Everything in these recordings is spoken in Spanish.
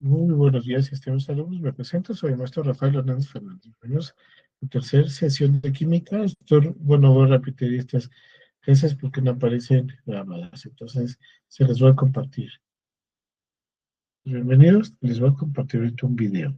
Muy buenos días, estimados alumnos. Me presento, soy el maestro Rafael Hernández Fernández. Bienvenidos a la tercera sesión de química. Bueno, voy a repetir estas clases porque no aparecen grabadas, entonces se les voy a compartir. Bienvenidos, les voy a compartir ahorita un video.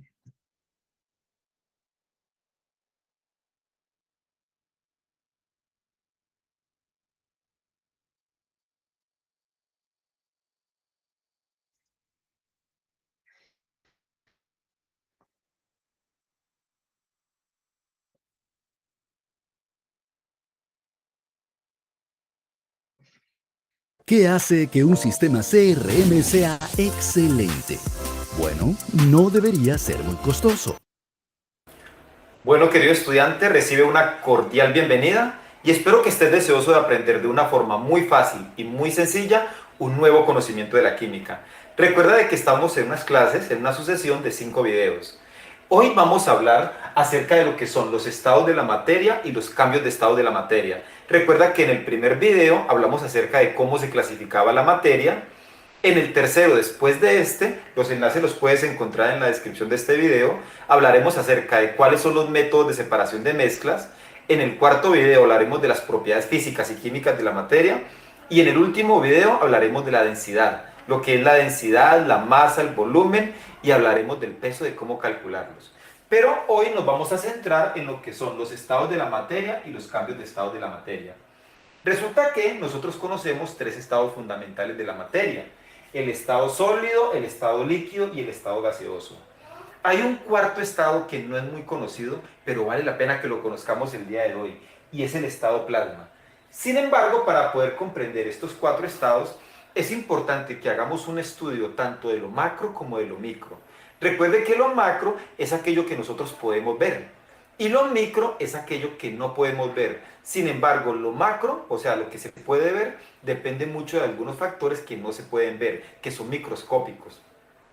¿Qué hace que un sistema CRM sea excelente? Bueno, no debería ser muy costoso. Bueno, querido estudiante, recibe una cordial bienvenida y espero que estés deseoso de aprender de una forma muy fácil y muy sencilla un nuevo conocimiento de la química. Recuerda de que estamos en unas clases, en una sucesión de 5 videos. Hoy vamos a hablar acerca de lo que son los estados de la materia y los cambios de estado de la materia. Recuerda que en el primer video hablamos acerca de cómo se clasificaba la materia. En el tercero, después de este, los enlaces los puedes encontrar en la descripción de este video. Hablaremos acerca de cuáles son los métodos de separación de mezclas. En el cuarto video hablaremos de las propiedades físicas y químicas de la materia. Y en el último video hablaremos de la densidad, lo que es la densidad, la masa, el volumen, y hablaremos del peso, de cómo calcularlos. Pero hoy nos vamos a centrar en lo que son los estados de la materia y los cambios de estado de la materia. Resulta que nosotros conocemos 3 estados fundamentales de la materia: el estado sólido, el estado líquido y el estado gaseoso. Hay un cuarto estado que no es muy conocido, pero vale la pena que lo conozcamos el día de hoy, y es el estado plasma. Sin embargo, para poder comprender estos 4 estados, es importante que hagamos un estudio tanto de lo macro como de lo micro. Recuerde que lo macro es aquello que nosotros podemos ver, y lo micro es aquello que no podemos ver. Sin embargo, lo macro, o sea, lo que se puede ver, depende mucho de algunos factores que no se pueden ver, que son microscópicos.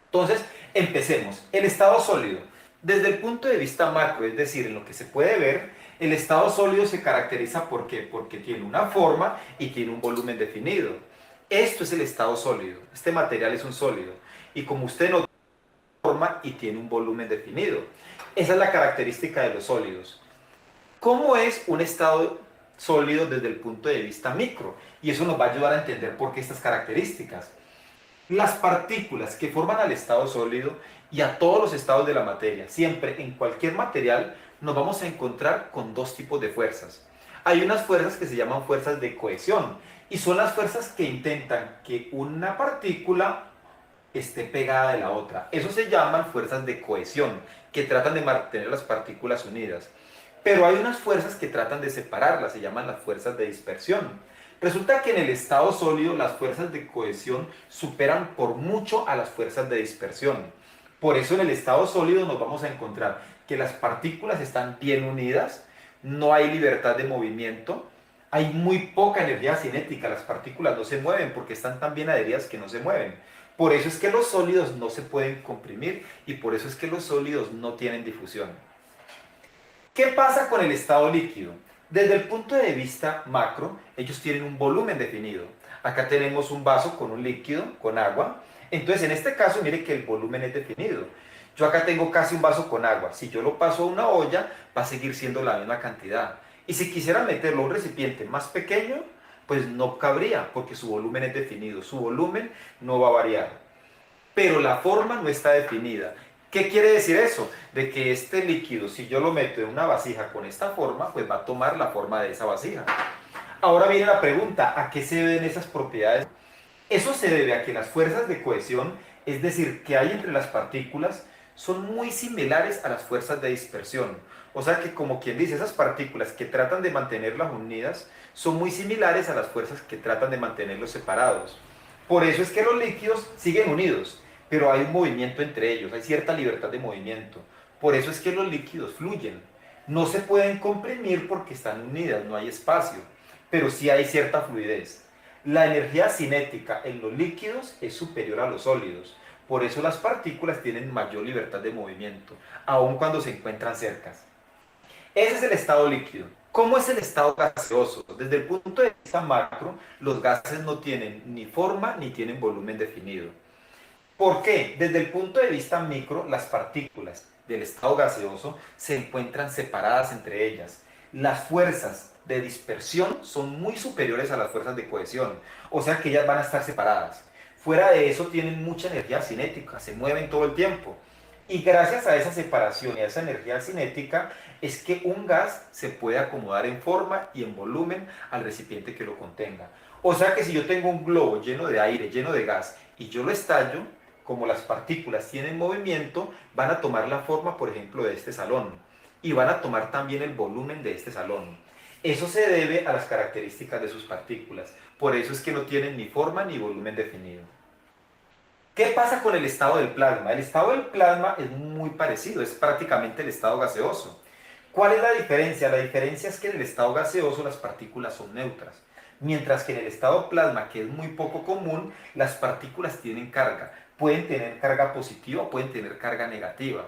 Entonces, empecemos. El estado sólido. Desde el punto de vista macro, es decir, en lo que se puede ver, el estado sólido se caracteriza ¿por qué? Porque tiene una forma y tiene un volumen definido. Esto es el estado sólido. Este material es un sólido. Y como usted nota, forma y tiene un volumen definido. Esa es la característica de los sólidos. ¿Cómo es un estado sólido desde el punto de vista micro? Y eso nos va a ayudar a entender por qué estas características. Las partículas que forman al estado sólido y a todos los estados de la materia, siempre en cualquier material, nos vamos a encontrar con 2 tipos de fuerzas. Hay unas fuerzas que se llaman fuerzas de cohesión, y son las fuerzas que intentan que una partícula esté pegada de la otra. Eso se llaman fuerzas de cohesión, que tratan de mantener las partículas unidas. Pero hay unas fuerzas que tratan de separarlas, se llaman las fuerzas de dispersión. Resulta que en el estado sólido las fuerzas de cohesión superan por mucho a las fuerzas de dispersión. Por eso en el estado sólido nos vamos a encontrar que las partículas están bien unidas, no hay libertad de movimiento, hay muy poca energía cinética, las partículas no se mueven porque están tan bien adheridas que no se mueven. Por eso es que los sólidos no se pueden comprimir y por eso es que los sólidos no tienen difusión. ¿Qué pasa con el estado líquido? Desde el punto de vista macro, ellos tienen un volumen definido. Acá tenemos un vaso con un líquido, con agua. Entonces, en este caso, mire que el volumen es definido. Yo acá tengo casi un vaso con agua. Si yo lo paso a una olla, va a seguir siendo la misma cantidad. Y si quisiera meterlo a un recipiente más pequeño, pues no cabría, porque su volumen es definido. Su volumen no va a variar. Pero la forma no está definida. ¿Qué quiere decir eso? De que este líquido, si yo lo meto en una vasija con esta forma, pues va a tomar la forma de esa vasija. Ahora viene la pregunta, ¿a qué se deben esas propiedades? Eso se debe a que las fuerzas de cohesión, es decir, que hay entre las partículas, son muy similares a las fuerzas de dispersión. O sea que, como quien dice, esas partículas que tratan de mantenerlas unidas son muy similares a las fuerzas que tratan de mantenerlos separados. Por eso es que los líquidos siguen unidos, pero hay un movimiento entre ellos, hay cierta libertad de movimiento. Por eso es que los líquidos fluyen. No se pueden comprimir porque están unidas, no hay espacio, pero sí hay cierta fluidez. La energía cinética en los líquidos es superior a los sólidos. Por eso las partículas tienen mayor libertad de movimiento, aun cuando se encuentran cercas. Ese es el estado líquido. ¿Cómo es el estado gaseoso? Desde el punto de vista macro, los gases no tienen ni forma ni tienen volumen definido. ¿Por qué? Desde el punto de vista micro, las partículas del estado gaseoso se encuentran separadas entre ellas. Las fuerzas de dispersión son muy superiores a las fuerzas de cohesión, o sea que ellas van a estar separadas. Fuera de eso tienen mucha energía cinética, se mueven todo el tiempo. Y gracias a esa separación y a esa energía cinética es que un gas se puede acomodar en forma y en volumen al recipiente que lo contenga. O sea que si yo tengo un globo lleno de aire, lleno de gas, y yo lo estallo, como las partículas tienen movimiento, van a tomar la forma, por ejemplo, de este salón. Y van a tomar también el volumen de este salón. Eso se debe a las características de sus partículas. Por eso es que no tienen ni forma ni volumen definido. ¿Qué pasa con el estado del plasma? El estado del plasma es muy parecido, es prácticamente el estado gaseoso. ¿Cuál es la diferencia? La diferencia es que en el estado gaseoso las partículas son neutras, mientras que en el estado plasma, que es muy poco común, las partículas tienen carga. Pueden tener carga positiva, pueden tener carga negativa.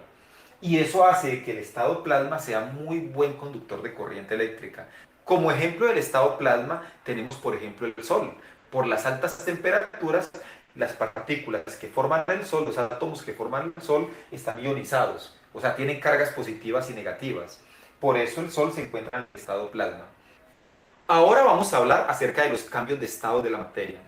Y eso hace que el estado plasma sea muy buen conductor de corriente eléctrica. Como ejemplo del estado plasma tenemos por ejemplo el Sol. Por las altas temperaturas, las partículas que forman el Sol, los átomos que forman el Sol, están ionizados, o sea, tienen cargas positivas y negativas. Por eso el Sol se encuentra en el estado plasma. Ahora vamos a hablar acerca de los cambios de estado de la materia.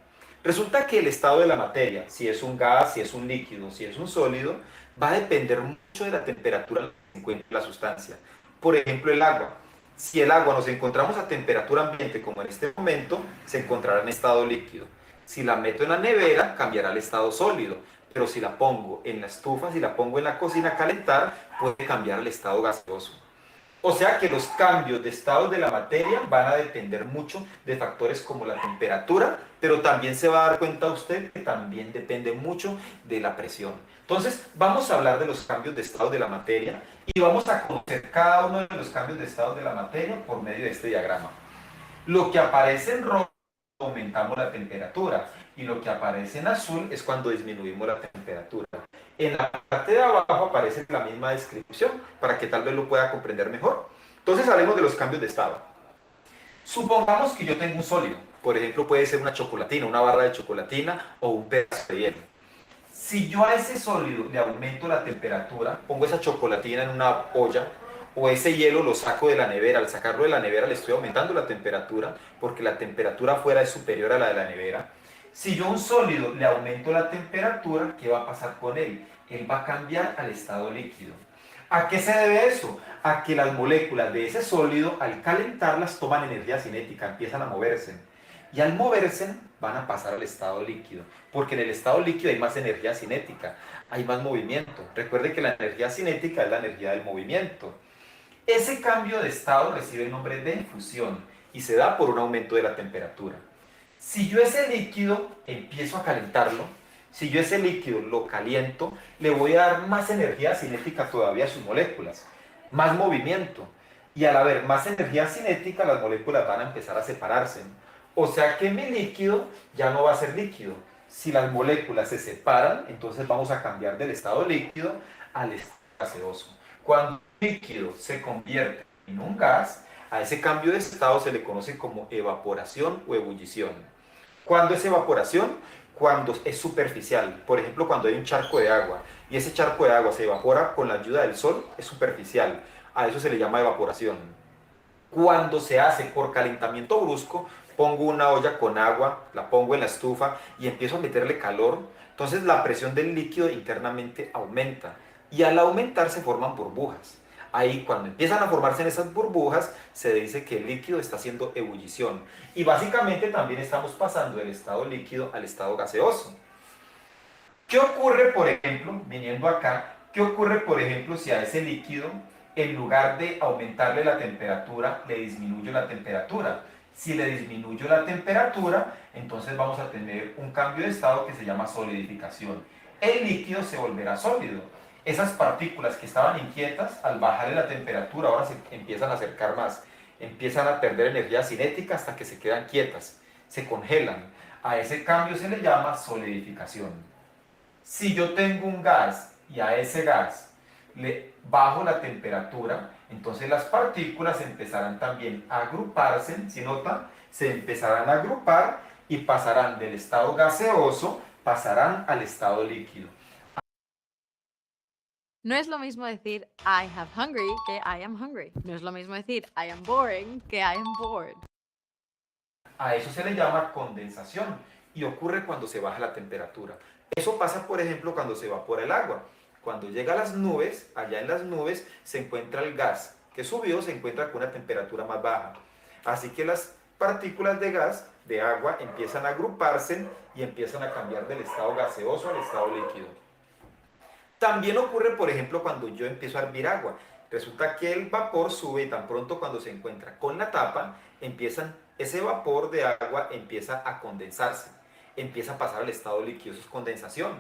Resulta que el estado de la materia, si es un gas, si es un líquido, si es un sólido, va a depender mucho de la temperatura en la que se encuentre la sustancia. Por ejemplo, el agua. Si el agua nos encontramos a temperatura ambiente, como en este momento, se encontrará en estado líquido. Si la meto en la nevera, cambiará al estado sólido. Pero si la pongo en la estufa, si la pongo en la cocina a calentar, puede cambiar al estado gaseoso. O sea que los cambios de estado de la materia van a depender mucho de factores como la temperatura, pero también se va a dar cuenta usted que también depende mucho de la presión. Entonces, vamos a hablar de los cambios de estado de la materia y vamos a conocer cada uno de los cambios de estado de la materia por medio de este diagrama. Lo que aparece en rojo aumentamos la temperatura y lo que aparece en azul es cuando disminuimos la temperatura. En la parte de abajo aparece la misma descripción para que tal vez lo pueda comprender mejor. Entonces hablemos de los cambios de estado. Supongamos que yo tengo un sólido, por ejemplo puede ser una chocolatina, una barra de chocolatina o un pedazo de hielo. Si yo a ese sólido le aumento la temperatura, pongo esa chocolatina en una olla, o ese hielo lo saco de la nevera, al sacarlo de la nevera le estoy aumentando la temperatura, porque la temperatura afuera es superior a la de la nevera. Si yo a un sólido le aumento la temperatura, ¿qué va a pasar con él? Él va a cambiar al estado líquido. ¿A qué se debe eso? A que las moléculas de ese sólido, al calentarlas, toman energía cinética, empiezan a moverse. Y al moverse, van a pasar al estado líquido. Porque en el estado líquido hay más energía cinética, hay más movimiento. Recuerde que la energía cinética es la energía del movimiento. Ese cambio de estado recibe el nombre de fusión y se da por un aumento de la temperatura. Si yo ese líquido empiezo a calentarlo, si yo ese líquido lo caliento, le voy a dar más energía cinética todavía a sus moléculas, más movimiento. Y al haber más energía cinética, las moléculas van a empezar a separarse. O sea que mi líquido ya no va a ser líquido. Si las moléculas se separan, entonces vamos a cambiar del estado líquido al estado gaseoso. Cuando el líquido se convierte en un gas, a ese cambio de estado se le conoce como evaporación o ebullición. ¿Cuándo es evaporación? Cuando es superficial. Por ejemplo, cuando hay un charco de agua y ese charco de agua se evapora con la ayuda del sol, es superficial. A eso se le llama evaporación. Cuando se hace por calentamiento brusco, pongo una olla con agua, la pongo en la estufa y empiezo a meterle calor, entonces la presión del líquido internamente aumenta y al aumentar se forman burbujas. Ahí cuando empiezan a formarse en esas burbujas se dice que el líquido está haciendo ebullición y básicamente también estamos pasando del estado líquido al estado gaseoso. ¿Qué ocurre, por ejemplo, viniendo acá, qué ocurre, por ejemplo, si a ese líquido, en lugar de aumentarle la temperatura, le disminuyo la temperatura? Si le disminuyo la temperatura, entonces vamos a tener un cambio de estado que se llama solidificación. El líquido se volverá sólido. Esas partículas que estaban inquietas, al bajarle la temperatura, ahora se empiezan a acercar más. Empiezan a perder energía cinética hasta que se quedan quietas, se congelan. A ese cambio se le llama solidificación. Si yo tengo un gas y a ese gas le bajo la temperatura, entonces las partículas empezarán también a agruparse, ¿sí notan? Se empezarán a agrupar y pasarán del estado gaseoso, pasarán al estado líquido. No es lo mismo decir I have hungry que I am hungry. No es lo mismo decir I am boring que I am bored. A eso se le llama condensación y ocurre cuando se baja la temperatura. Eso pasa, por ejemplo, cuando se evapora el agua. Cuando llega a las nubes, allá en las nubes se encuentra el gas que subió, se encuentra con una temperatura más baja. Así que las partículas de gas, de agua, empiezan a agruparse y empiezan a cambiar del estado gaseoso al estado líquido. También ocurre, por ejemplo, cuando yo empiezo a hervir agua. Resulta que el vapor sube y tan pronto cuando se encuentra con la tapa, ese vapor de agua empieza a condensarse, empieza a pasar al estado líquido, eso es condensación.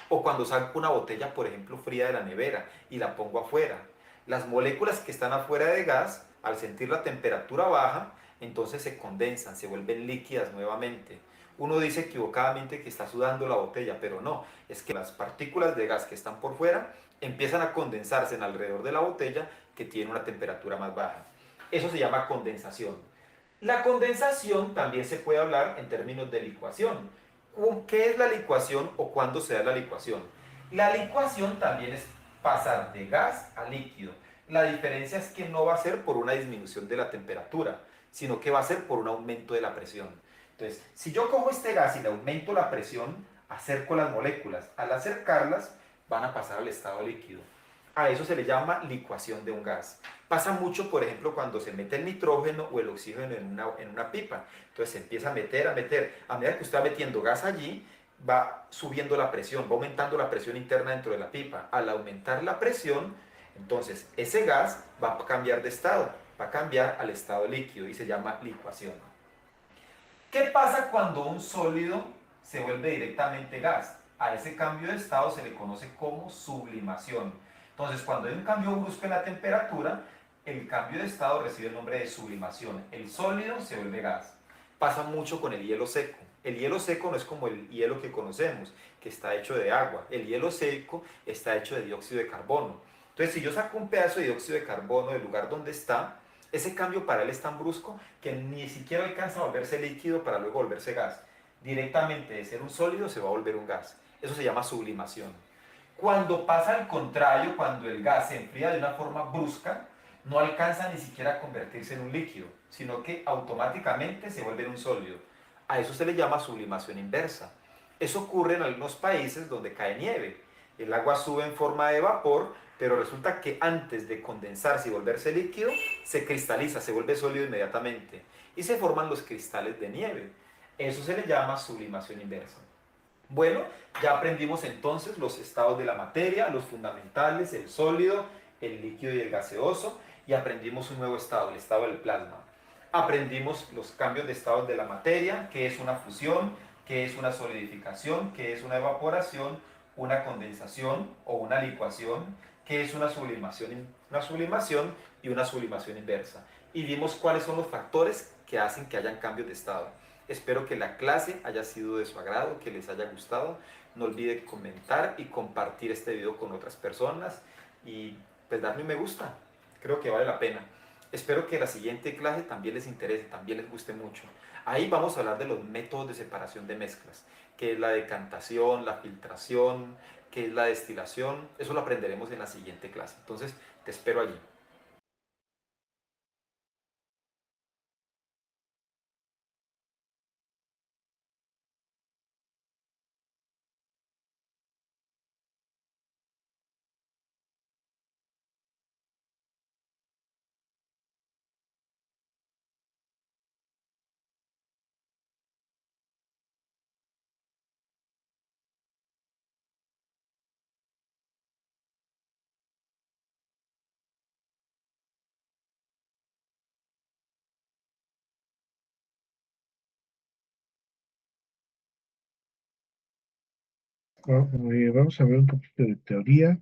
O cuando saco una botella, por ejemplo, fría de la nevera y la pongo afuera. Las moléculas que están afuera de gas, al sentir la temperatura baja, entonces se condensan, se vuelven líquidas nuevamente. Uno dice equivocadamente que está sudando la botella, pero no, es que las partículas de gas que están por fuera empiezan a condensarse en alrededor de la botella que tiene una temperatura más baja. Eso se llama condensación. La condensación también se puede hablar en términos de licuación. ¿Qué es la licuación o cuándo se da la licuación? La licuación también es pasar de gas a líquido. La diferencia es que no va a ser por una disminución de la temperatura, sino que va a ser por un aumento de la presión. Entonces, si yo cojo este gas y le aumento la presión, acerco las moléculas. Al acercarlas, van a pasar al estado líquido. A eso se le llama licuación de un gas. Pasa mucho, por ejemplo, cuando se mete el nitrógeno o el oxígeno en una pipa. Entonces se empieza a meter, a meter. A medida que usted va metiendo gas allí, va subiendo la presión, va aumentando la presión interna dentro de la pipa. Al aumentar la presión, entonces ese gas va a cambiar de estado, va a cambiar al estado líquido y se llama licuación. ¿Qué pasa cuando un sólido se vuelve directamente gas? A ese cambio de estado se le conoce como sublimación. Entonces, cuando hay un cambio brusco en la temperatura, el cambio de estado recibe el nombre de sublimación. El sólido se vuelve gas. Pasa mucho con el hielo seco. El hielo seco no es como el hielo que conocemos, que está hecho de agua. El hielo seco está hecho de dióxido de carbono. Entonces, si yo saco un pedazo de dióxido de carbono del lugar donde está, ese cambio para él es tan brusco que ni siquiera alcanza a volverse líquido para luego volverse gas. Directamente de ser un sólido se va a volver un gas. Eso se llama sublimación. Cuando pasa al contrario, cuando el gas se enfría de una forma brusca, no alcanza ni siquiera a convertirse en un líquido, sino que automáticamente se vuelve en un sólido. A eso se le llama sublimación inversa. Eso ocurre en algunos países donde cae nieve. El agua sube en forma de vapor, pero resulta que antes de condensarse y volverse líquido, se cristaliza, se vuelve sólido inmediatamente y se forman los cristales de nieve. Eso se le llama sublimación inversa. Bueno, ya aprendimos entonces los estados de la materia, los fundamentales, el sólido, el líquido y el gaseoso, y aprendimos un nuevo estado, el estado del plasma. Aprendimos los cambios de estados de la materia, qué es una fusión, qué es una solidificación, qué es una evaporación, una condensación o una licuación, qué es una sublimación y una sublimación inversa. Y vimos cuáles son los factores que hacen que hayan cambios de estado. Espero que la clase haya sido de su agrado, que les haya gustado. No olviden comentar y compartir este video con otras personas y pues darme un me gusta. Creo que vale la pena. Espero que la siguiente clase también les interese, también les guste mucho. Ahí vamos a hablar de los métodos de separación de mezclas, que es la decantación, la filtración, que es la destilación. Eso lo aprenderemos en la siguiente clase. Entonces, te espero allí. Vamos a ver un poquito de teoría.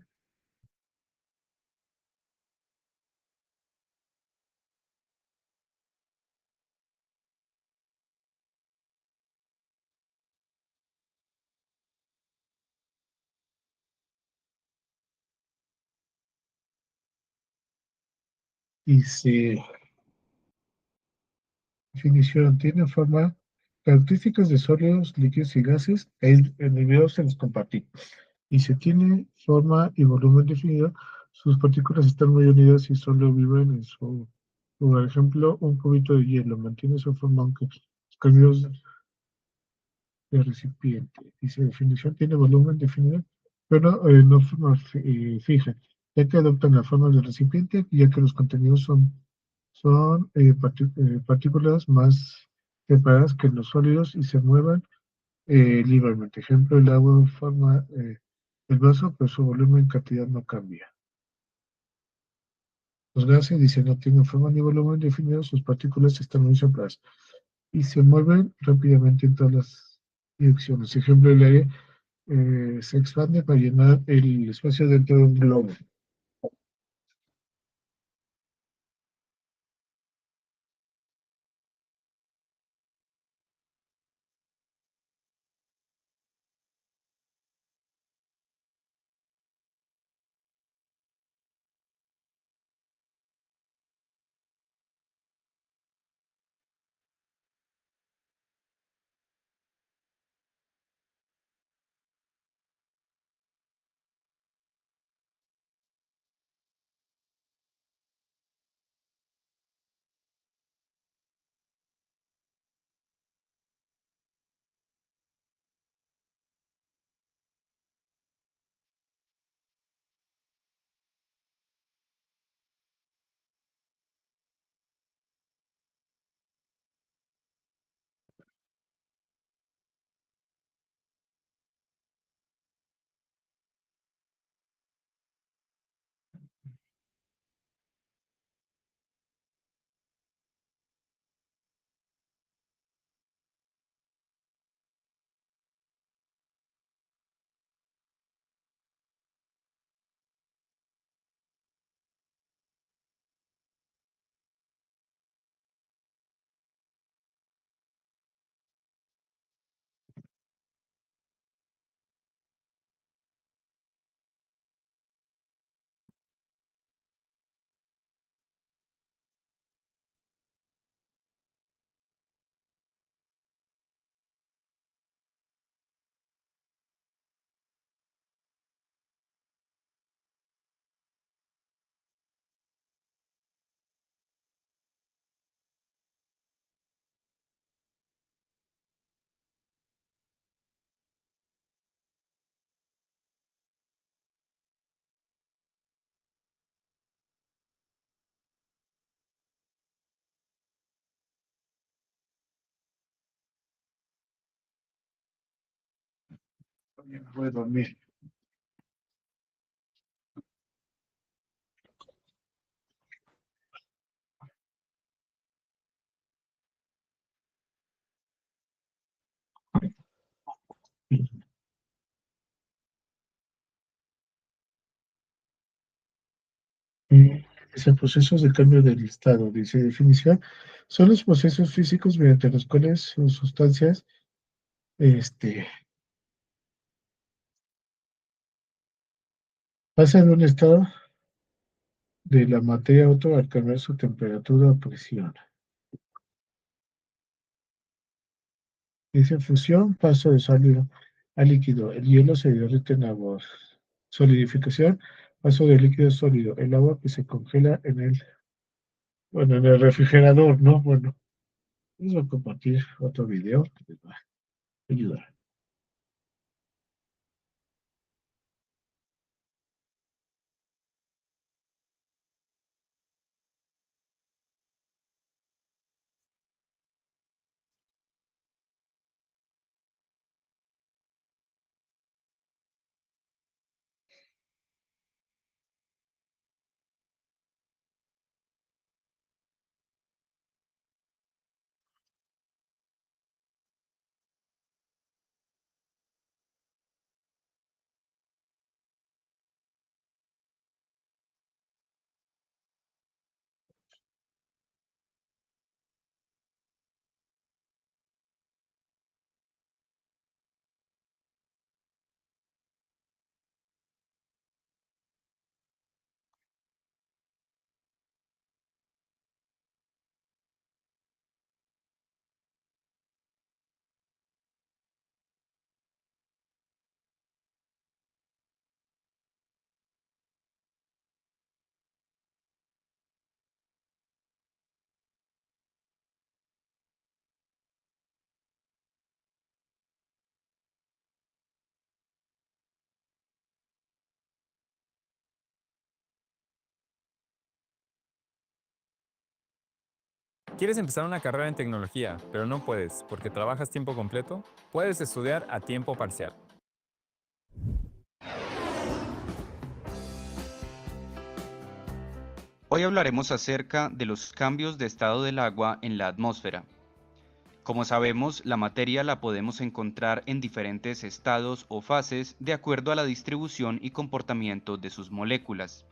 Dice, definición, tiene forma, características de sólidos, líquidos y gases. En el video se los compartí. Y si tiene forma y volumen definido, sus partículas están muy unidas y solo viven en su... Por ejemplo, un cubito de hielo mantiene su forma aunque los cambios de recipiente. Dice, definición tiene volumen definido, pero no forma fija, ya que adoptan la forma del recipiente, ya que los contenidos son partículas más separadas que los sólidos y se mueven libremente. Ejemplo, el agua forma el vaso, pero su volumen en cantidad no cambia. Los gases, dice, no tienen forma ni volumen definido, sus partículas están muy separadas y se mueven rápidamente en todas las direcciones. Ejemplo, el aire se expande para llenar el espacio dentro de un globo. Voy a dormir. Dice procesos de cambio del estado. Dice definición. Son los procesos físicos mediante los cuales sus sustancias este, pasan de un estado de la materia a otro al cambiar su temperatura o presión. Dice fusión, paso de sólido a líquido. El hielo se derrite en agua. Solidificación, paso de líquido a sólido. El agua que se congela bueno, en el refrigerador, ¿no? Bueno, les voy a compartir otro video que les va a ayudar. ¿Quieres empezar una carrera en tecnología, pero no puedes porque trabajas tiempo completo? Puedes estudiar a tiempo parcial. Hoy hablaremos acerca de los cambios de estado del agua en la atmósfera. Como sabemos, la materia la podemos encontrar en diferentes estados o fases de acuerdo a la distribución y comportamiento de sus moléculas.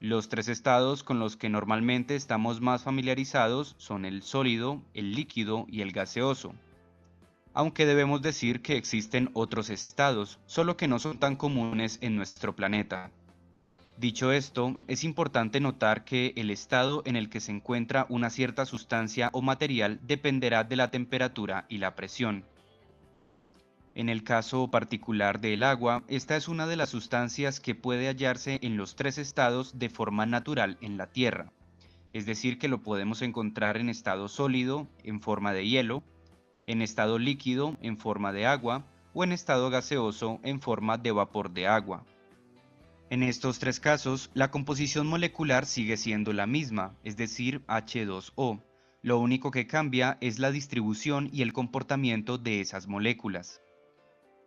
Los tres estados con los que normalmente estamos más familiarizados son el sólido, el líquido y el gaseoso. Aunque debemos decir que existen otros estados, solo que no son tan comunes en nuestro planeta. Dicho esto, es importante notar que el estado en el que se encuentra una cierta sustancia o material dependerá de la temperatura y la presión. En el caso particular del agua, esta es una de las sustancias que puede hallarse en los tres estados de forma natural en la Tierra. Es decir, que lo podemos encontrar en estado sólido, en forma de hielo, en estado líquido, en forma de agua, o en estado gaseoso, en forma de vapor de agua. En estos tres casos, la composición molecular sigue siendo la misma, es decir, H2O. Lo único que cambia es la distribución y el comportamiento de esas moléculas.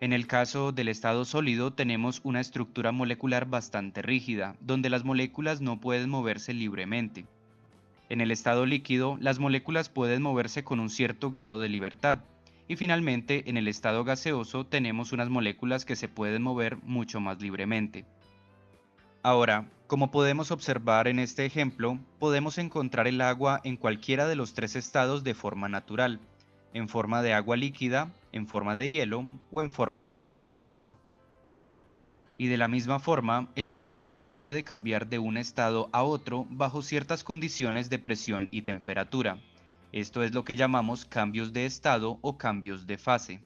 En el caso del estado sólido tenemos una estructura molecular bastante rígida, donde las moléculas no pueden moverse libremente. En el estado líquido, las moléculas pueden moverse con un cierto grado de libertad. Y finalmente, en el estado gaseoso tenemos unas moléculas que se pueden mover mucho más libremente. Ahora, como podemos observar en este ejemplo, podemos encontrar el agua en cualquiera de los tres estados de forma natural, en forma de agua líquida, en forma de hielo o en forma. Y de la misma forma, puede cambiar de un estado a otro bajo ciertas condiciones de presión y temperatura. Esto es lo que llamamos cambios de estado o cambios de fase,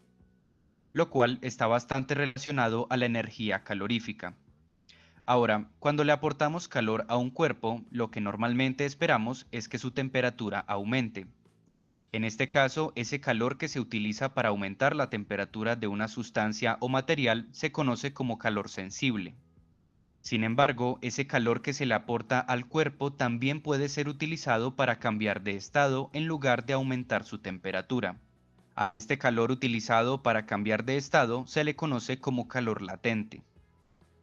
lo cual está bastante relacionado a la energía calorífica. Ahora, cuando le aportamos calor a un cuerpo, lo que normalmente esperamos es que su temperatura aumente. En este caso, ese calor que se utiliza para aumentar la temperatura de una sustancia o material se conoce como calor sensible. Sin embargo, ese calor que se le aporta al cuerpo también puede ser utilizado para cambiar de estado en lugar de aumentar su temperatura. A este calor utilizado para cambiar de estado se le conoce como calor latente.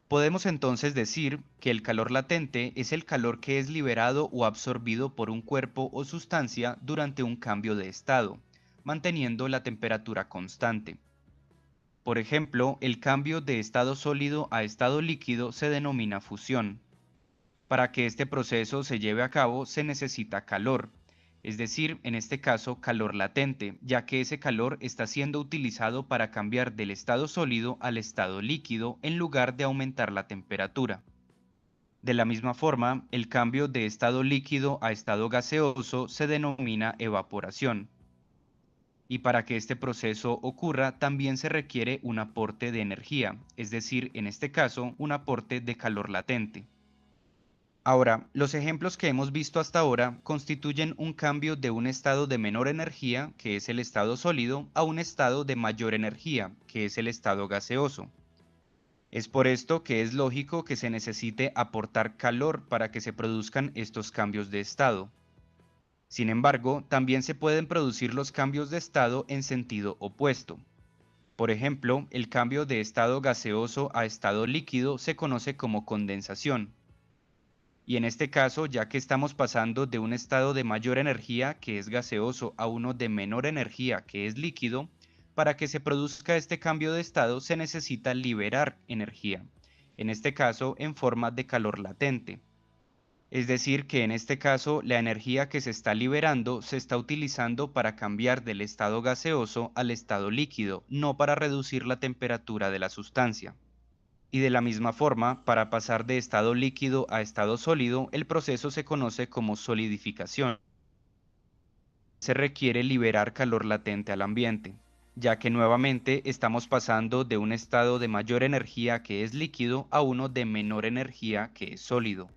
Podemos entonces decir que el calor latente es el calor que es liberado o absorbido por un cuerpo o sustancia durante un cambio de estado, manteniendo la temperatura constante. Por ejemplo, el cambio de estado sólido a estado líquido se denomina fusión. Para que este proceso se lleve a cabo se necesita calor, es decir, en este caso calor latente, ya que ese calor está siendo utilizado para cambiar del estado sólido al estado líquido en lugar de aumentar la temperatura. De la misma forma, el cambio de estado líquido a estado gaseoso se denomina evaporación. Y para que este proceso ocurra también se requiere un aporte de energía, es decir, en este caso, un aporte de calor latente. Ahora, los ejemplos que hemos visto hasta ahora constituyen un cambio de un estado de menor energía, que es el estado sólido, a un estado de mayor energía, que es el estado gaseoso. Es por esto que es lógico que se necesite aportar calor para que se produzcan estos cambios de estado. Sin embargo, también se pueden producir los cambios de estado en sentido opuesto. Por ejemplo, el cambio de estado gaseoso a estado líquido se conoce como condensación. Y en este caso, ya que estamos pasando de un estado de mayor energía, que es gaseoso, a uno de menor energía, que es líquido, para que se produzca este cambio de estado se necesita liberar energía, en este caso en forma de calor latente. Es decir, que en este caso la energía que se está liberando se está utilizando para cambiar del estado gaseoso al estado líquido, no para reducir la temperatura de la sustancia. Y de la misma forma, para pasar de estado líquido a estado sólido, el proceso se conoce como solidificación. Se requiere liberar calor latente al ambiente, ya que nuevamente estamos pasando de un estado de mayor energía que es líquido a uno de menor energía que es sólido.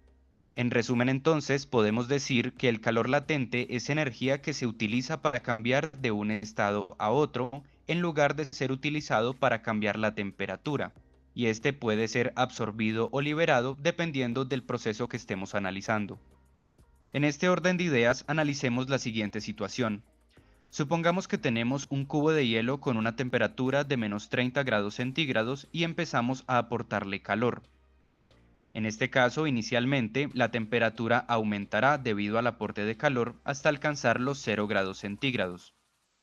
En resumen entonces, podemos decir que el calor latente es energía que se utiliza para cambiar de un estado a otro, en lugar de ser utilizado para cambiar la temperatura, y este puede ser absorbido o liberado dependiendo del proceso que estemos analizando. En este orden de ideas, analicemos la siguiente situación. Supongamos que tenemos un cubo de hielo con una temperatura de menos 30 grados centígrados y empezamos a aportarle calor. En este caso, inicialmente, la temperatura aumentará debido al aporte de calor hasta alcanzar los 0 grados centígrados.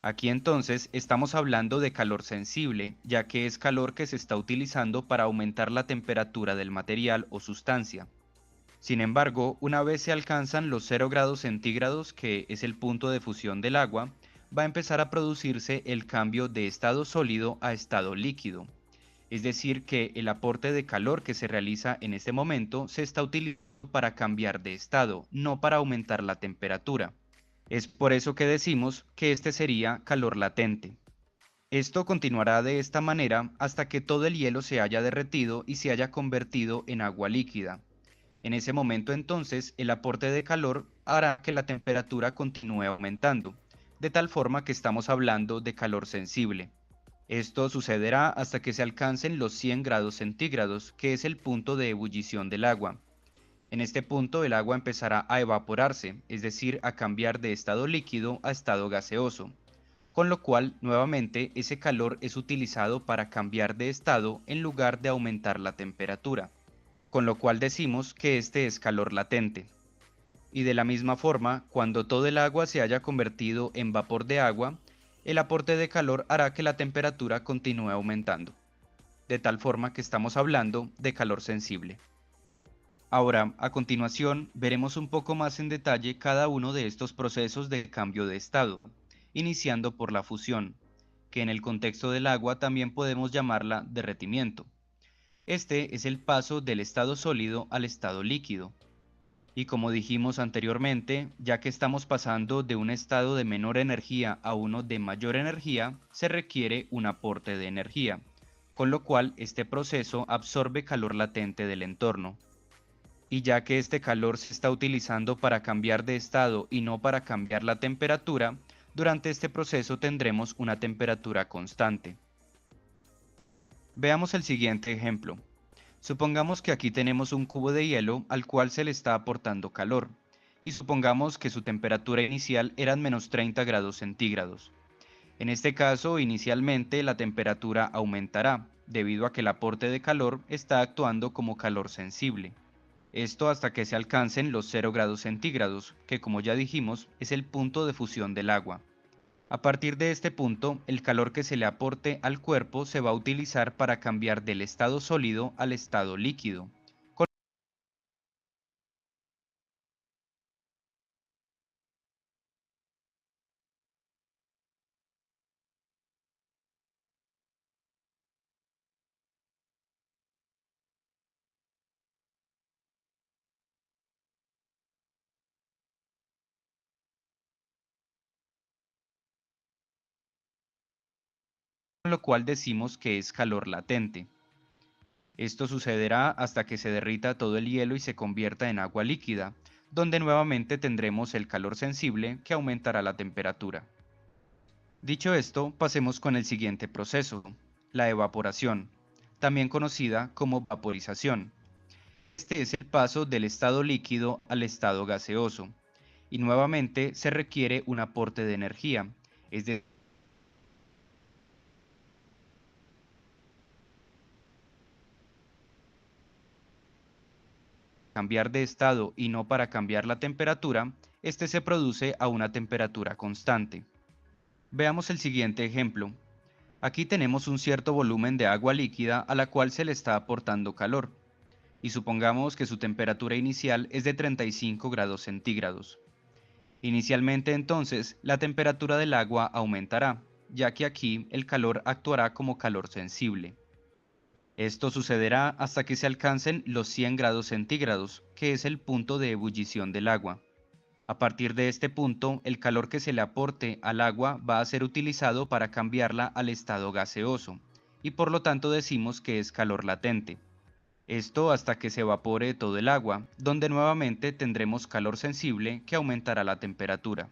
Aquí entonces estamos hablando de calor sensible, ya que es calor que se está utilizando para aumentar la temperatura del material o sustancia. Sin embargo, una vez se alcanzan los 0 grados centígrados, que es el punto de fusión del agua, va a empezar a producirse el cambio de estado sólido a estado líquido. Es decir, que el aporte de calor que se realiza en este momento se está utilizando para cambiar de estado, no para aumentar la temperatura. Es por eso que decimos que este sería calor latente. Esto continuará de esta manera hasta que todo el hielo se haya derretido y se haya convertido en agua líquida. En ese momento entonces el aporte de calor hará que la temperatura continúe aumentando, de tal forma que estamos hablando de calor sensible. Esto sucederá hasta que se alcancen los 100 grados centígrados, que es el punto de ebullición del agua. En este punto el agua empezará a evaporarse, es decir, a cambiar de estado líquido a estado gaseoso, con lo cual nuevamente ese calor es utilizado para cambiar de estado en lugar de aumentar la temperatura, con lo cual decimos que este es calor latente. Y de la misma forma, cuando todo el agua se haya convertido en vapor de agua, el aporte de calor hará que la temperatura continúe aumentando, de tal forma que estamos hablando de calor sensible. Ahora, a continuación, veremos un poco más en detalle cada uno de estos procesos de cambio de estado, iniciando por la fusión, que en el contexto del agua también podemos llamarla derretimiento. Este es el paso del estado sólido al estado líquido. Y como dijimos anteriormente, ya que estamos pasando de un estado de menor energía a uno de mayor energía, se requiere un aporte de energía, con lo cual este proceso absorbe calor latente del entorno. Y ya que este calor se está utilizando para cambiar de estado y no para cambiar la temperatura, durante este proceso tendremos una temperatura constante. Veamos el siguiente ejemplo. Supongamos que aquí tenemos un cubo de hielo al cual se le está aportando calor, y supongamos que su temperatura inicial eran menos 30 grados centígrados. En este caso, inicialmente la temperatura aumentará, debido a que el aporte de calor está actuando como calor sensible. Esto hasta que se alcancen los 0 grados centígrados, que como ya dijimos es el punto de fusión del agua. A partir de este punto, el calor que se le aporte al cuerpo se va a utilizar para cambiar del estado sólido al estado líquido. Con lo cual decimos que es calor latente. Esto sucederá hasta que se derrita todo el hielo y se convierta en agua líquida, donde nuevamente tendremos el calor sensible que aumentará la temperatura. Dicho esto, pasemos con el siguiente proceso, la evaporación, también conocida como vaporización. Este es el paso del estado líquido al estado gaseoso, y nuevamente se requiere un aporte de energía, es decir, cambiar de estado y no para cambiar la temperatura, este se produce a una temperatura constante. Veamos el siguiente ejemplo. Aquí tenemos un cierto volumen de agua líquida a la cual se le está aportando calor, y supongamos que su temperatura inicial es de 35 grados centígrados. Inicialmente entonces, la temperatura del agua aumentará, ya que aquí el calor actuará como calor sensible. Esto sucederá hasta que se alcancen los 100 grados centígrados, que es el punto de ebullición del agua. A partir de este punto, el calor que se le aporte al agua va a ser utilizado para cambiarla al estado gaseoso, y por lo tanto decimos que es calor latente. Esto hasta que se evapore todo el agua, donde nuevamente tendremos calor sensible que aumentará la temperatura.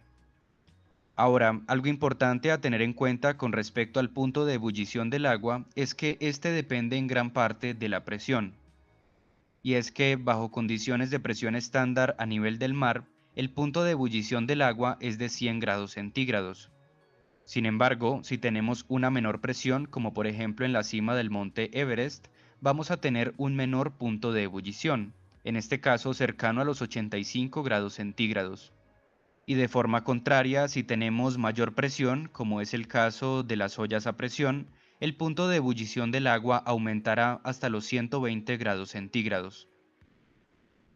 Ahora, algo importante a tener en cuenta con respecto al punto de ebullición del agua es que este depende en gran parte de la presión. Y es que bajo condiciones de presión estándar a nivel del mar, el punto de ebullición del agua es de 100 grados centígrados. Sin embargo, si tenemos una menor presión, como por ejemplo en la cima del monte Everest, vamos a tener un menor punto de ebullición, en este caso cercano a los 85 grados centígrados. Y de forma contraria, si tenemos mayor presión, como es el caso de las ollas a presión, el punto de ebullición del agua aumentará hasta los 120 grados centígrados.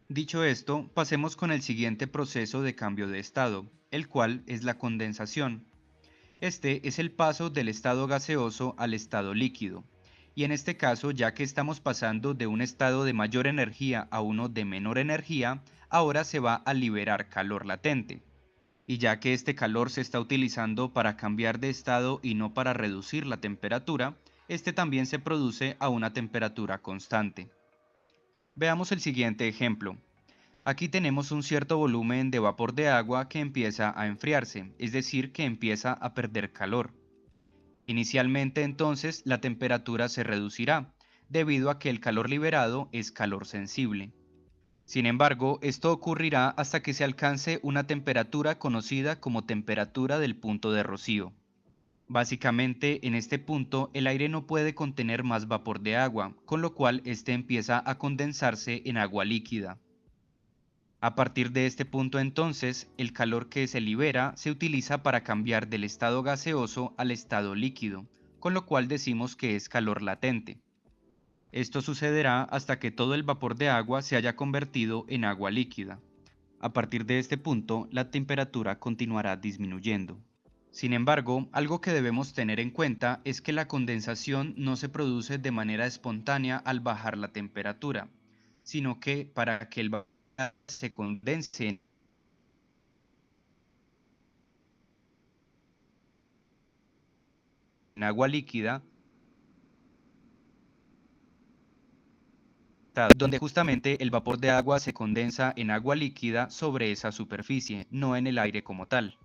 Dicho esto, pasemos con el siguiente proceso de cambio de estado, el cual es la condensación. Este es el paso del estado gaseoso al estado líquido. Y en este caso, ya que estamos pasando de un estado de mayor energía a uno de menor energía, ahora se va a liberar calor latente. Y ya que este calor se está utilizando para cambiar de estado y no para reducir la temperatura, este también se produce a una temperatura constante. Veamos el siguiente ejemplo. Aquí tenemos un cierto volumen de vapor de agua que empieza a enfriarse, es decir, que empieza a perder calor. Inicialmente entonces la temperatura se reducirá, debido a que el calor liberado es calor sensible. Sin embargo, esto ocurrirá hasta que se alcance una temperatura conocida como temperatura del punto de rocío. Básicamente, en este punto el aire no puede contener más vapor de agua, con lo cual este empieza a condensarse en agua líquida. A partir de este punto entonces, el calor que se libera se utiliza para cambiar del estado gaseoso al estado líquido, con lo cual decimos que es calor latente. Esto sucederá hasta que todo el vapor de agua se haya convertido en agua líquida. A partir de este punto, la temperatura continuará disminuyendo. Sin embargo, algo que debemos tener en cuenta es que la condensación no se produce de manera espontánea al bajar la temperatura, sino que para que el vapor se condense en agua líquida, donde justamente el vapor de agua se condensa en agua líquida sobre esa superficie, no en el aire como tal.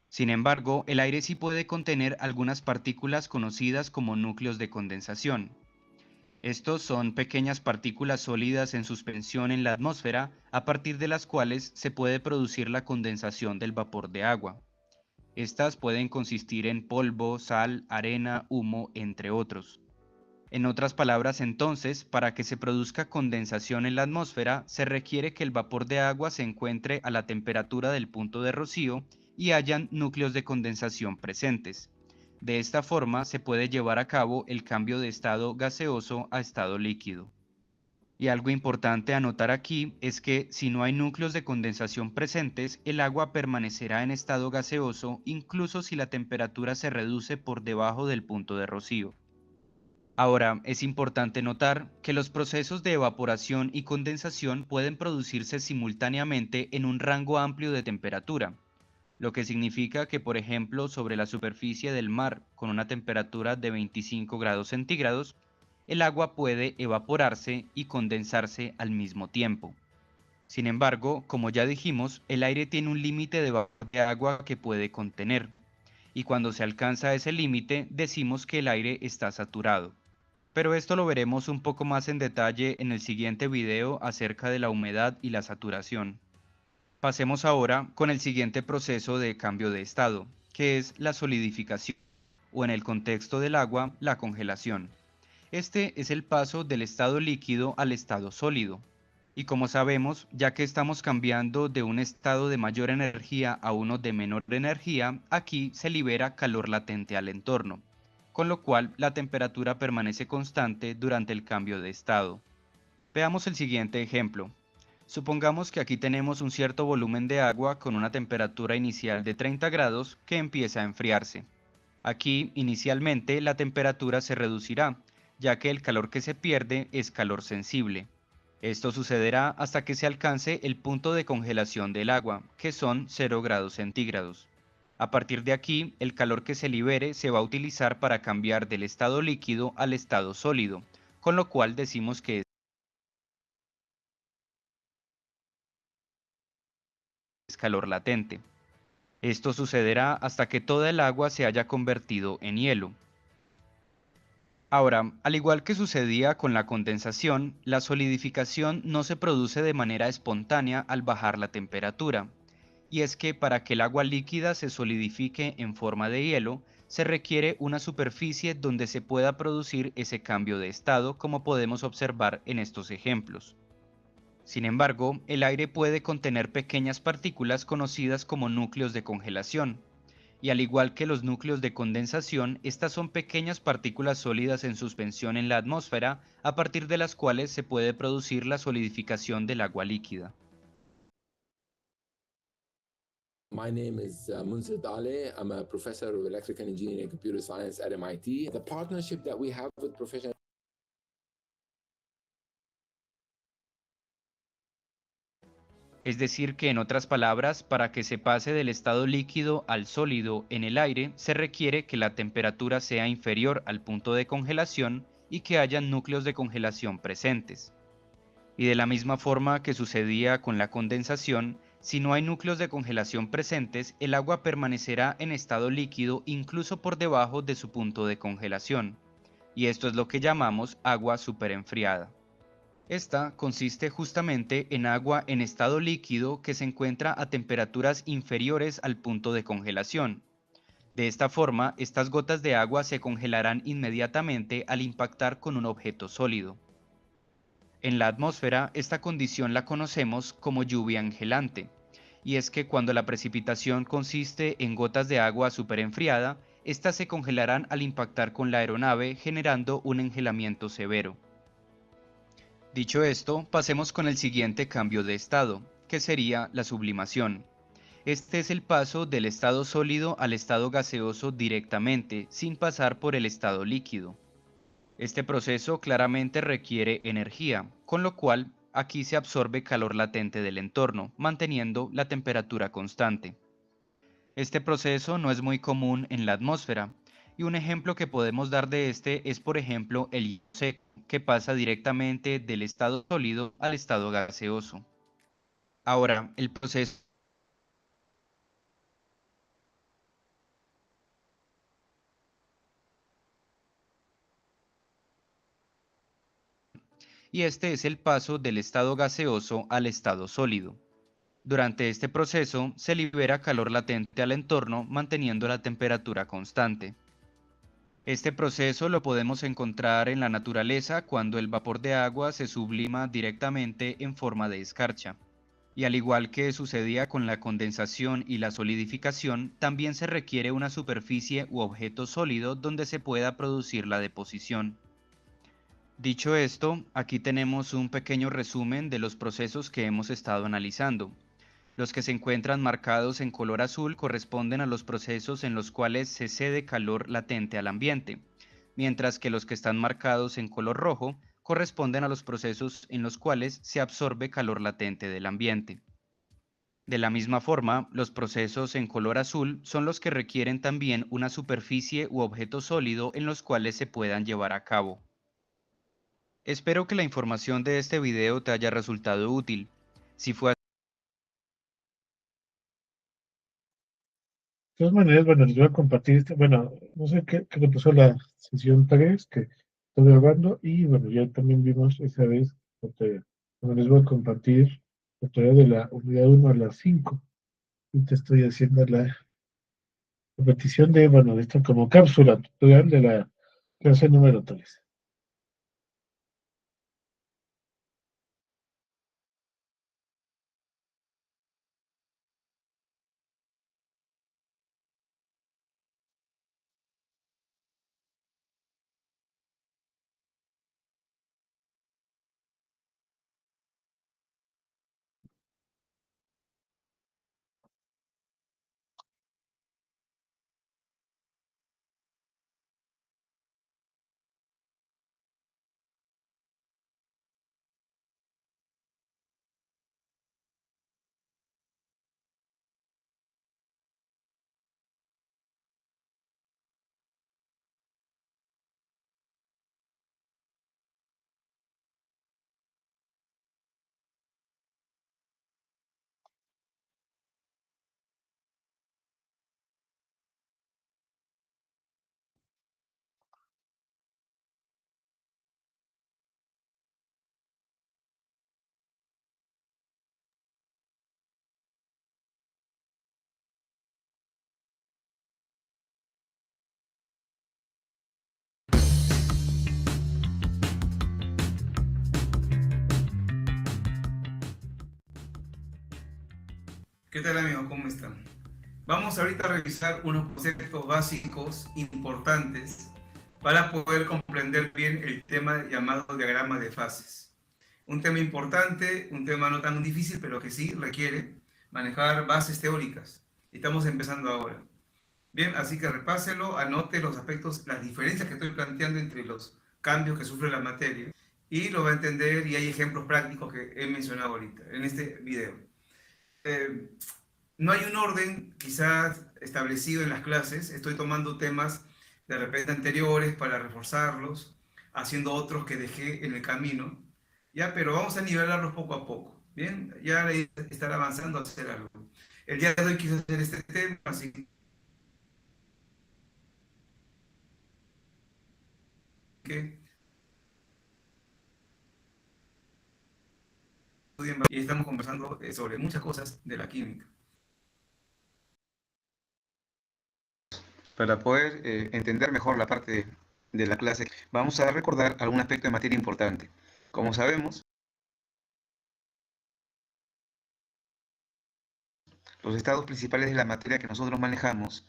Sin embargo, el aire sí puede contener algunas partículas conocidas como núcleos de condensación. Estos son pequeñas partículas sólidas en suspensión en la atmósfera, a partir de las cuales se puede producir la condensación del vapor de agua. Estas pueden consistir en polvo, sal, arena, humo, entre otros. En otras palabras, entonces, para que se produzca condensación en la atmósfera, se requiere que el vapor de agua se encuentre a la temperatura del punto de rocío y hayan núcleos de condensación presentes. De esta forma se puede llevar a cabo el cambio de estado gaseoso a estado líquido. Y algo importante a notar aquí es que si no hay núcleos de condensación presentes, el agua permanecerá en estado gaseoso incluso si la temperatura se reduce por debajo del punto de rocío. Ahora, es importante notar que los procesos de evaporación y condensación pueden producirse simultáneamente en un rango amplio de temperatura, lo que significa que, por ejemplo, sobre la superficie del mar con una temperatura de 25 grados centígrados, el agua puede evaporarse y condensarse al mismo tiempo. Sin embargo, como ya dijimos, el aire tiene un límite de vapor de agua que puede contener, y cuando se alcanza ese límite, decimos que el aire está saturado. Pero esto lo veremos un poco más en detalle en el siguiente video acerca de la humedad y la saturación. Pasemos ahora con el siguiente proceso de cambio de estado, que es la solidificación, o en el contexto del agua, la congelación. Este es el paso del estado líquido al estado sólido. Y como sabemos, ya que estamos cambiando de un estado de mayor energía a uno de menor energía, aquí se libera calor latente al entorno, con lo cual la temperatura permanece constante durante el cambio de estado. Veamos el siguiente ejemplo. Supongamos que aquí tenemos un cierto volumen de agua con una temperatura inicial de 30 grados que empieza a enfriarse. Aquí, inicialmente, la temperatura se reducirá, ya que el calor que se pierde es calor sensible. Esto sucederá hasta que se alcance el punto de congelación del agua, que son 0 grados centígrados. A partir de aquí, el calor que se libere se va a utilizar para cambiar del estado líquido al estado sólido, con lo cual decimos que es calor latente. Esto sucederá hasta que toda el agua se haya convertido en hielo. Ahora, al igual que sucedía con la condensación, la solidificación no se produce de manera espontánea al bajar la temperatura. Y es que para que el agua líquida se solidifique en forma de hielo, se requiere una superficie donde se pueda producir ese cambio de estado, como podemos observar en estos ejemplos. Sin embargo, el aire puede contener pequeñas partículas conocidas como núcleos de congelación, y al igual que los núcleos de condensación, estas son pequeñas partículas sólidas en suspensión en la atmósfera, a partir de las cuales se puede producir la solidificación del agua líquida. My name is Munzir Dale. I'm a professor of electrical engineering and computer science at MIT. The partnership that we have with professional Es decir, que en otras palabras, para que se pase del estado líquido al sólido en el aire, se requiere que la temperatura sea inferior al punto de congelación y que haya núcleos de congelación presentes. Y de la misma forma que sucedía con la condensación, si no hay núcleos de congelación presentes, el agua permanecerá en estado líquido incluso por debajo de su punto de congelación. Y esto es lo que llamamos agua superenfriada. Esta consiste justamente en agua en estado líquido que se encuentra a temperaturas inferiores al punto de congelación. De esta forma, estas gotas de agua se congelarán inmediatamente al impactar con un objeto sólido. En la atmósfera, esta condición la conocemos como lluvia angelante, y es que cuando la precipitación consiste en gotas de agua superenfriada, estas se congelarán al impactar con la aeronave, generando un engelamiento severo. Dicho esto, pasemos con el siguiente cambio de estado, que sería la sublimación. Este es el paso del estado sólido al estado gaseoso directamente, sin pasar por el estado líquido. Este proceso claramente requiere energía, con lo cual aquí se absorbe calor latente del entorno, manteniendo la temperatura constante. Este proceso no es muy común en la atmósfera, y un ejemplo que podemos dar de este es, por ejemplo, el hielo seco, que pasa directamente del estado sólido al estado gaseoso. Ahora, el proceso y este es el paso del estado gaseoso al estado sólido. Durante este proceso se libera calor latente al entorno manteniendo la temperatura constante. Este proceso lo podemos encontrar en la naturaleza cuando el vapor de agua se sublima directamente en forma de escarcha. Y al igual que sucedía con la condensación y la solidificación, también se requiere una superficie u objeto sólido donde se pueda producir la deposición. Dicho esto, aquí tenemos un pequeño resumen de los procesos que hemos estado analizando. Los que se encuentran marcados en color azul corresponden a los procesos en los cuales se cede calor latente al ambiente, mientras que los que están marcados en color rojo corresponden a los procesos en los cuales se absorbe calor latente del ambiente. De la misma forma, los procesos en color azul son los que requieren también una superficie u objeto sólido en los cuales se puedan llevar a cabo. Espero que la información de este video te haya resultado útil. Si fue De todas maneras, bueno, les voy a compartir bueno, no sé qué le pasó a la sesión 3 que estoy grabando, y bueno, ya también vimos esa vez, bueno, les voy a compartir la tarea de la unidad 1 a la 5. Y te estoy haciendo la repetición de, bueno, de esta como cápsula tutorial de la clase número 3. ¿Qué tal amigos? ¿Cómo están? Vamos ahorita a revisar unos conceptos básicos importantes para poder comprender bien el tema llamado diagrama de fases. Un tema importante, un tema no tan difícil, pero que sí requiere manejar bases teóricas. Estamos empezando ahora. Bien, así que repáselo, anote los aspectos, las diferencias que estoy planteando entre los cambios que sufre la materia y lo va a entender y hay ejemplos prácticos que he mencionado ahorita en este video. No hay un orden quizás establecido en las clases, estoy tomando temas de repente anteriores para reforzarlos, haciendo otros que dejé en el camino, ya, pero vamos a nivelarlos poco a poco, ¿bien? Ya la idea es estar avanzando a hacer algo. El día de hoy quise hacer este tema, así que y estamos conversando sobre muchas cosas de la química. Para poder entender mejor la parte de la clase, vamos a recordar algún aspecto de materia importante. Como sabemos, los estados principales de la materia que nosotros manejamos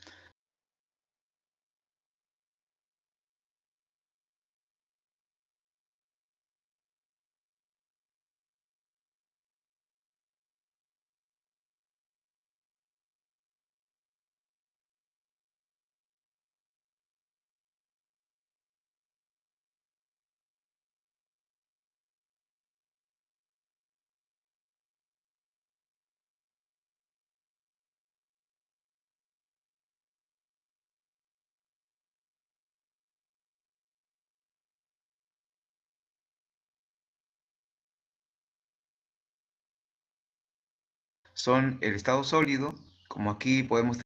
son el estado sólido, como aquí podemos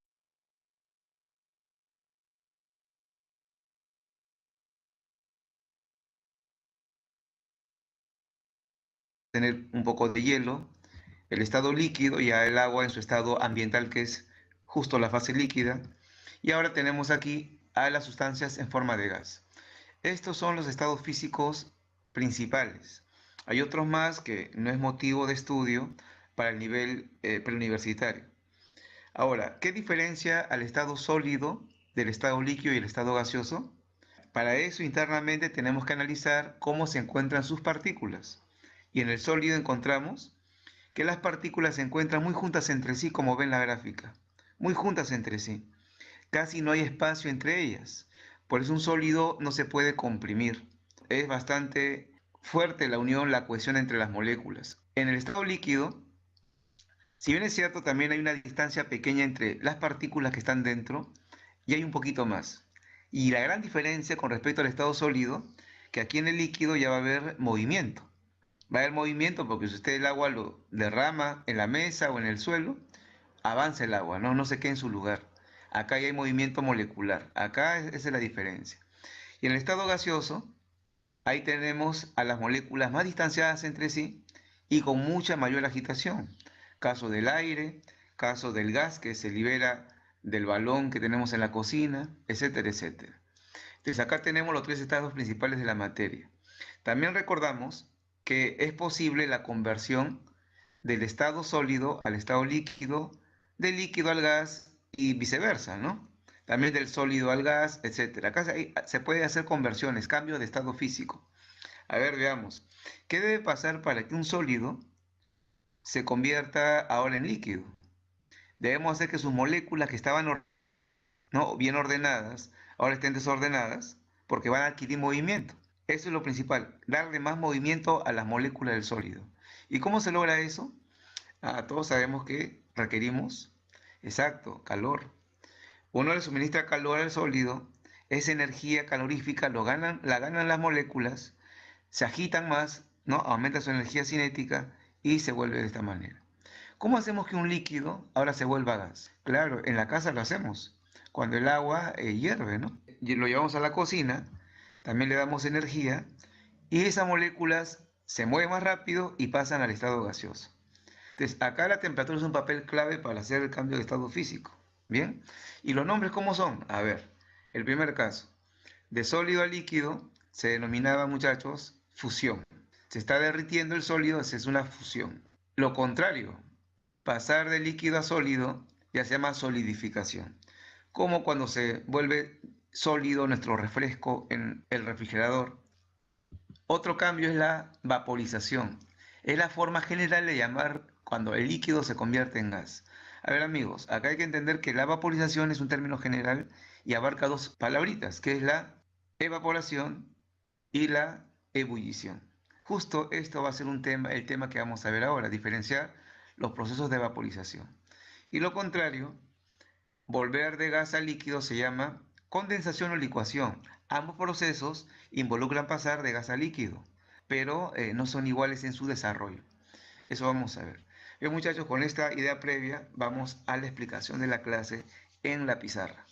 tener un poco de hielo, el estado líquido, ya el agua en su estado ambiental, que es justo la fase líquida, y ahora tenemos aquí a las sustancias en forma de gas. Estos son los estados físicos principales. Hay otros más que no es motivo de estudio para el nivel preuniversitario. Ahora, ¿qué diferencia al estado sólido del estado líquido y el estado gaseoso? Para eso internamente tenemos que analizar cómo se encuentran sus partículas. Y en el sólido encontramos que las partículas se encuentran muy juntas entre sí, como ven la gráfica. Muy juntas entre sí. Casi no hay espacio entre ellas. Por eso un sólido no se puede comprimir. Es bastante fuerte la unión, la cohesión entre las moléculas. En el estado líquido, si bien es cierto, también hay una distancia pequeña entre las partículas que están dentro y hay un poquito más. Y la gran diferencia con respecto al estado sólido, que aquí en el líquido ya va a haber movimiento. Va a haber movimiento porque si usted el agua lo derrama en la mesa o en el suelo, avanza el agua, no se queda en su lugar. Acá ya hay movimiento molecular. Acá esa es la diferencia. Y en el estado gaseoso, ahí tenemos a las moléculas más distanciadas entre sí y con mucha mayor agitación. Caso del aire, caso del gas que se libera del balón que tenemos en la cocina, etcétera, etcétera. Entonces acá tenemos los tres estados principales de la materia. También recordamos que es posible la conversión del estado sólido al estado líquido, del líquido al gas y viceversa, ¿no? También del sólido al gas, etcétera. Acá se puede hacer conversiones, cambios de estado físico. A ver, veamos. ¿Qué debe pasar para que un sólido se convierta ahora en líquido? Debemos hacer que sus moléculas que estaban ¿no? bien ordenadas, ahora estén desordenadas, porque van a adquirir movimiento. Eso es lo principal, darle más movimiento a las moléculas del sólido. ¿Y cómo se logra eso? Todos sabemos que requerimos, exacto, calor. Uno le suministra calor al sólido, esa energía calorífica la ganan las moléculas, se agitan más, ¿no? Aumenta su energía cinética y se vuelve de esta manera. ¿Cómo hacemos que un líquido ahora se vuelva gas? Claro, en la casa lo hacemos, cuando el agua hierve, ¿no? Y lo llevamos a la cocina, también le damos energía y esas moléculas se mueven más rápido y pasan al estado gaseoso. Entonces, acá la temperatura es un papel clave para hacer el cambio de estado físico. ¿Bien? ¿Y los nombres cómo son? A ver, el primer caso, de sólido a líquido se denominaba, muchachos, fusión. Se está derritiendo el sólido, es una fusión. Lo contrario, pasar de líquido a sólido ya se llama solidificación, como cuando se vuelve sólido nuestro refresco en el refrigerador. Otro cambio es la vaporización. Es la forma general de llamar cuando el líquido se convierte en gas. A ver amigos, acá hay que entender que la vaporización es un término general y abarca dos palabritas, que es la evaporación y la ebullición. Justo esto va a ser el tema que vamos a ver ahora, diferenciar los procesos de vaporización. Y lo contrario, volver de gas a líquido se llama condensación o licuación. Ambos procesos involucran pasar de gas a líquido, pero no son iguales en su desarrollo. Eso vamos a ver. Bien muchachos, con esta idea previa vamos a la explicación de la clase en la pizarra.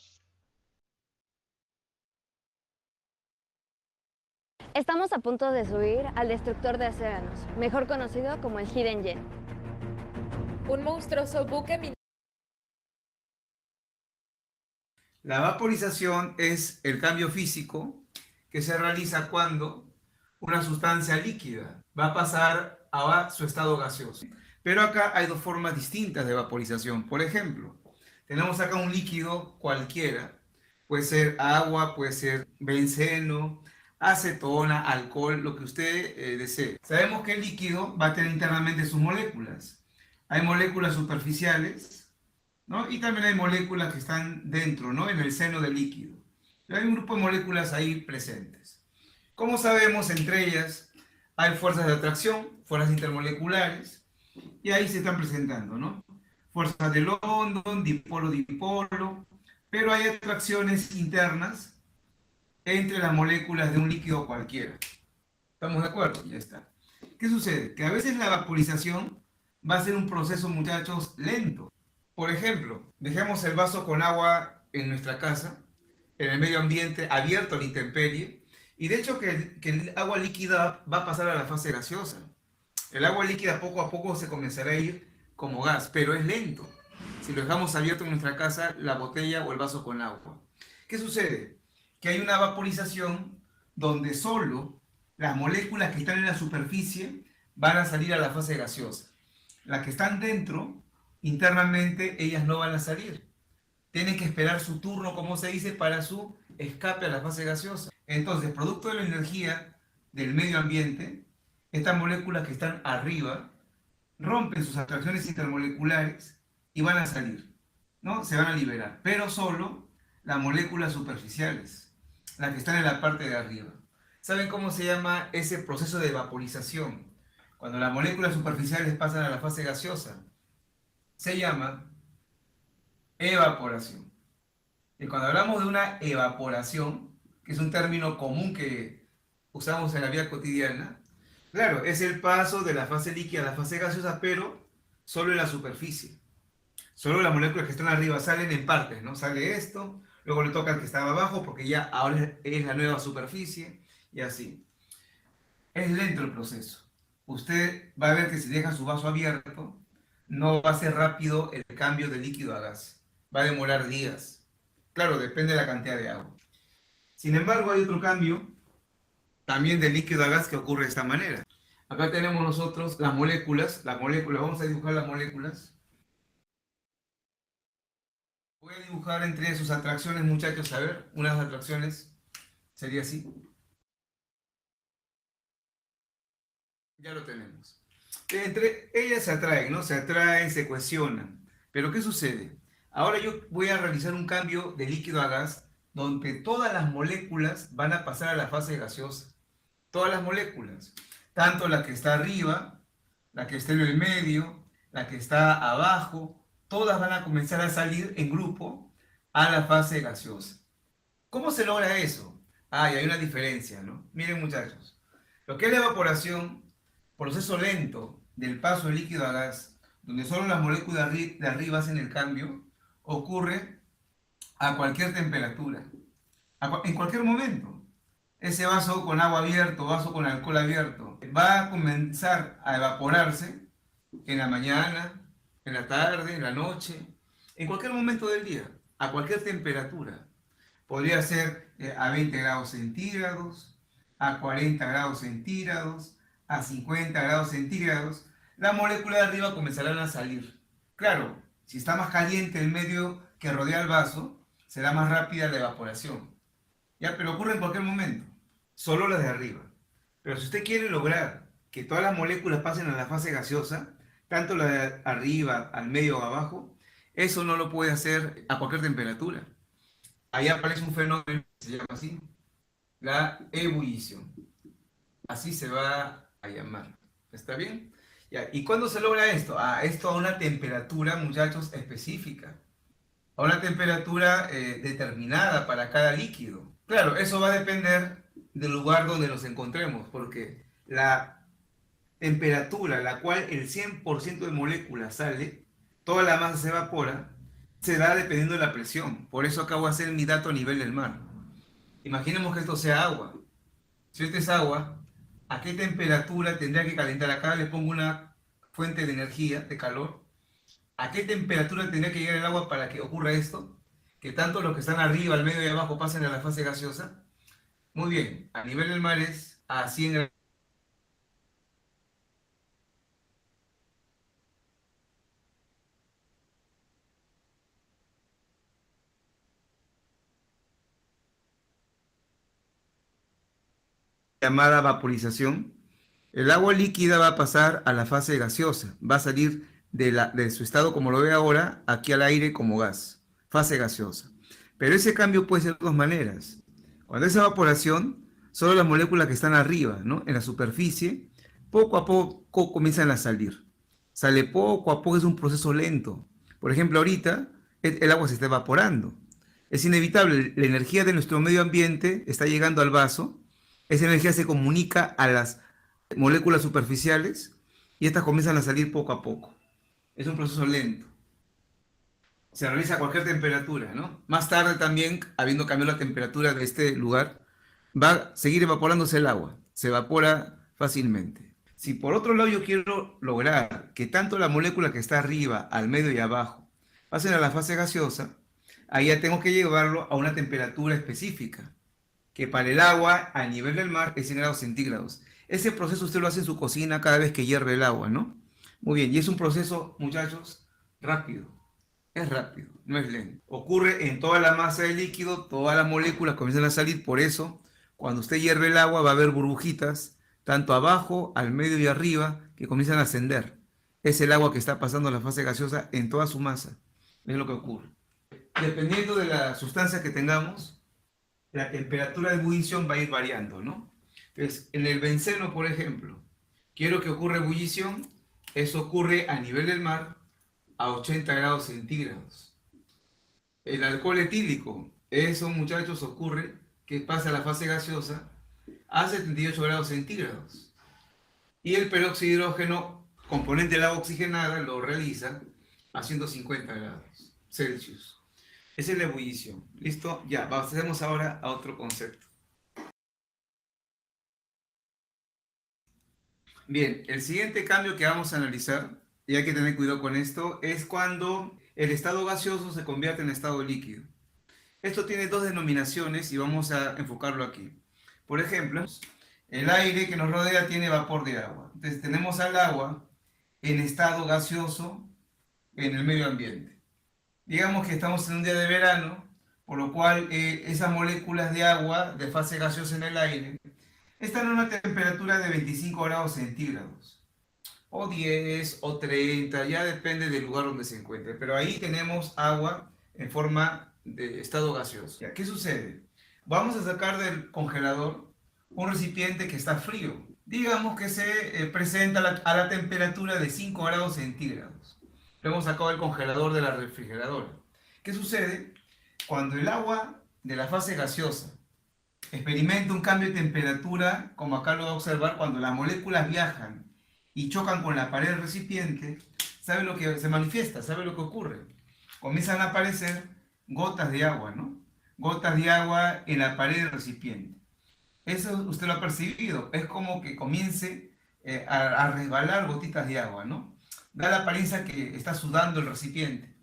Estamos a punto de subir al destructor de océanos, mejor conocido como el Hidden Gem. Un monstruoso buque minero. La vaporización es el cambio físico que se realiza cuando una sustancia líquida va a pasar a su estado gaseoso. Pero acá hay dos formas distintas de vaporización. Por ejemplo, tenemos acá un líquido cualquiera. Puede ser agua, puede ser benceno, acetona, alcohol, lo que usted desee. Sabemos que el líquido va a tener internamente sus moléculas. Hay moléculas superficiales, ¿no? Y también hay moléculas que están dentro, ¿no? En el seno del líquido. Hay un grupo de moléculas ahí presentes. Como sabemos, entre ellas hay fuerzas de atracción, fuerzas intermoleculares, y ahí se están presentando, ¿no? Fuerzas de London, dipolo, pero hay atracciones internas entre las moléculas de un líquido cualquiera. ¿Estamos de acuerdo? Ya está. ¿Qué sucede? Que a veces la vaporización va a ser un proceso, muchachos, lento. Por ejemplo, dejamos el vaso con agua en nuestra casa, en el medio ambiente, abierto a la intemperie, y de hecho que el agua líquida va a pasar a la fase gaseosa. El agua líquida poco a poco se comenzará a ir como gas, pero es lento. Si lo dejamos abierto en nuestra casa, la botella o el vaso con agua. ¿Qué sucede? Que hay una vaporización donde solo las moléculas que están en la superficie van a salir a la fase gaseosa. Las que están dentro, internamente, ellas no van a salir. Tienen que esperar su turno, como se dice, para su escape a la fase gaseosa. Entonces, producto de la energía del medio ambiente, estas moléculas que están arriba rompen sus atracciones intermoleculares y van a salir, ¿no? Se van a liberar, pero solo las moléculas superficiales, las que están en la parte de arriba. ¿Saben cómo se llama ese proceso de vaporización? Cuando las moléculas superficiales pasan a la fase gaseosa, se llama evaporación. Y cuando hablamos de una evaporación, que es un término común que usamos en la vida cotidiana, claro, es el paso de la fase líquida a la fase gaseosa, pero solo en la superficie. Solo las moléculas que están arriba salen en partes, ¿no? Sale esto, luego le toca al que estaba abajo, porque ya ahora es la nueva superficie, y así. Es lento el proceso. Usted va a ver que si deja su vaso abierto, no va a ser rápido el cambio de líquido a gas. Va a demorar días. Claro, depende de la cantidad de agua. Sin embargo, hay otro cambio también de líquido a gas que ocurre de esta manera. Acá tenemos nosotros las moléculas, vamos a dibujar las moléculas. Voy a dibujar entre sus atracciones, muchachos, a ver, unas atracciones sería así. Ya lo tenemos. Entre ellas se atraen, ¿no? Se atraen, se cohesionan. Pero ¿qué sucede? Ahora yo voy a realizar un cambio de líquido a gas donde todas las moléculas van a pasar a la fase gaseosa. Todas las moléculas. Tanto la que está arriba, la que está en el medio, la que está abajo, todas van a comenzar a salir en grupo a la fase gaseosa. ¿Cómo se logra eso? Ah, y hay una diferencia, ¿no? Miren muchachos, lo que es la evaporación, proceso lento del paso de líquido a gas, donde solo las moléculas de arriba hacen el cambio, ocurre a cualquier temperatura, en cualquier momento. Ese vaso con agua abierto, vaso con alcohol abierto, va a comenzar a evaporarse en la mañana, en la tarde, en la noche, en cualquier momento del día, a cualquier temperatura. Podría ser a 20 grados centígrados, a 40 grados centígrados, a 50 grados centígrados. Las moléculas de arriba comenzarán a salir. Claro, si está más caliente el medio que rodea el vaso, será más rápida la evaporación. Ya, pero ocurre en cualquier momento, solo las de arriba. Pero si usted quiere lograr que todas las moléculas pasen a la fase gaseosa, tanto la de arriba, al medio o abajo, eso no lo puede hacer a cualquier temperatura. Ahí aparece un fenómeno que se llama así, la ebullición. Así se va a llamar. ¿Está bien? Ya, ¿y cuándo se logra esto? Esto a una temperatura, muchachos, específica. A una temperatura determinada para cada líquido. Claro, eso va a depender del lugar donde nos encontremos, porque la temperatura a la cual el 100% de moléculas sale, toda la masa se evapora, se da dependiendo de la presión. Por eso acabo de hacer mi dato a nivel del mar. Imaginemos que esto sea agua. Si esto es agua, ¿a qué temperatura tendría que calentar? Acá le pongo una fuente de energía, de calor. ¿A qué temperatura tendría que llegar el agua para que ocurra esto? Que tanto los que están arriba, al medio y abajo pasen a la fase gaseosa. Muy bien, a nivel del mar es a 100 grados. Llamada vaporización. El agua líquida va a pasar a la fase gaseosa. Va a salir de su estado, como lo ve ahora, aquí al aire como gas. Fase gaseosa. Pero ese cambio puede ser de dos maneras. Cuando es evaporación, solo las moléculas que están arriba, ¿no? En la superficie, poco a poco comienzan a salir. Sale poco a poco, es un proceso lento. Por ejemplo, ahorita el agua se está evaporando. Es inevitable, la energía de nuestro medio ambiente está llegando al vaso. Esa energía se comunica a las moléculas superficiales y estas comienzan a salir poco a poco. Es un proceso lento. Se realiza a cualquier temperatura, ¿no? Más tarde también, habiendo cambiado la temperatura de este lugar, va a seguir evaporándose el agua. Se evapora fácilmente. Si por otro lado yo quiero lograr que tanto la molécula que está arriba, al medio y abajo pasen a la fase gaseosa, ahí ya tengo que llevarlo a una temperatura específica, que para el agua a nivel del mar es 100 grados centígrados. Ese proceso usted lo hace en su cocina cada vez que hierve el agua, ¿no? Muy bien, y es un proceso, muchachos, rápido. Es rápido, no es lento. Ocurre en toda la masa de líquido, todas las moléculas comienzan a salir, por eso, cuando usted hierve el agua va a haber burbujitas, tanto abajo, al medio y arriba, que comienzan a ascender. Es el agua que está pasando a la fase gaseosa en toda su masa. Es lo que ocurre. Dependiendo de la sustancia que tengamos, la temperatura de ebullición va a ir variando, ¿no? Entonces, en el benceno, por ejemplo, quiero que ocurra ebullición, eso ocurre a nivel del mar a 80 grados centígrados. El alcohol etílico, eso, muchachos, ocurre que pasa a la fase gaseosa a 78 grados centígrados. Y el peróxido de hidrógeno, componente del agua oxigenada, lo realiza a 150 grados Celsius. Esa es la ebullición. ¿Listo? Ya, pasemos ahora a otro concepto. Bien, el siguiente cambio que vamos a analizar, y hay que tener cuidado con esto, es cuando el estado gaseoso se convierte en estado líquido. Esto tiene dos denominaciones y vamos a enfocarlo aquí. Por ejemplo, el aire que nos rodea tiene vapor de agua. Entonces tenemos al agua en estado gaseoso en el medio ambiente. Digamos que estamos en un día de verano, por lo cual esas moléculas de agua de fase gaseosa en el aire están a una temperatura de 25 grados centígrados, o 10, o 30, ya depende del lugar donde se encuentre. Pero ahí tenemos agua en forma de estado gaseoso. ¿Qué sucede? Vamos a sacar del congelador un recipiente que está frío. Digamos que se presenta a la temperatura de 5 grados centígrados. Lo hemos sacado del congelador de la refrigeradora. ¿Qué sucede? Cuando el agua de la fase gaseosa experimenta un cambio de temperatura, como acá lo va a observar, cuando las moléculas viajan y chocan con la pared del recipiente, ¿sabe lo que se manifiesta? ¿Sabe lo que ocurre? Comienzan a aparecer gotas de agua, ¿no? Gotas de agua en la pared del recipiente. Eso usted lo ha percibido. Es como que comience a resbalar gotitas de agua, ¿no? Da la apariencia que está sudando el recipiente.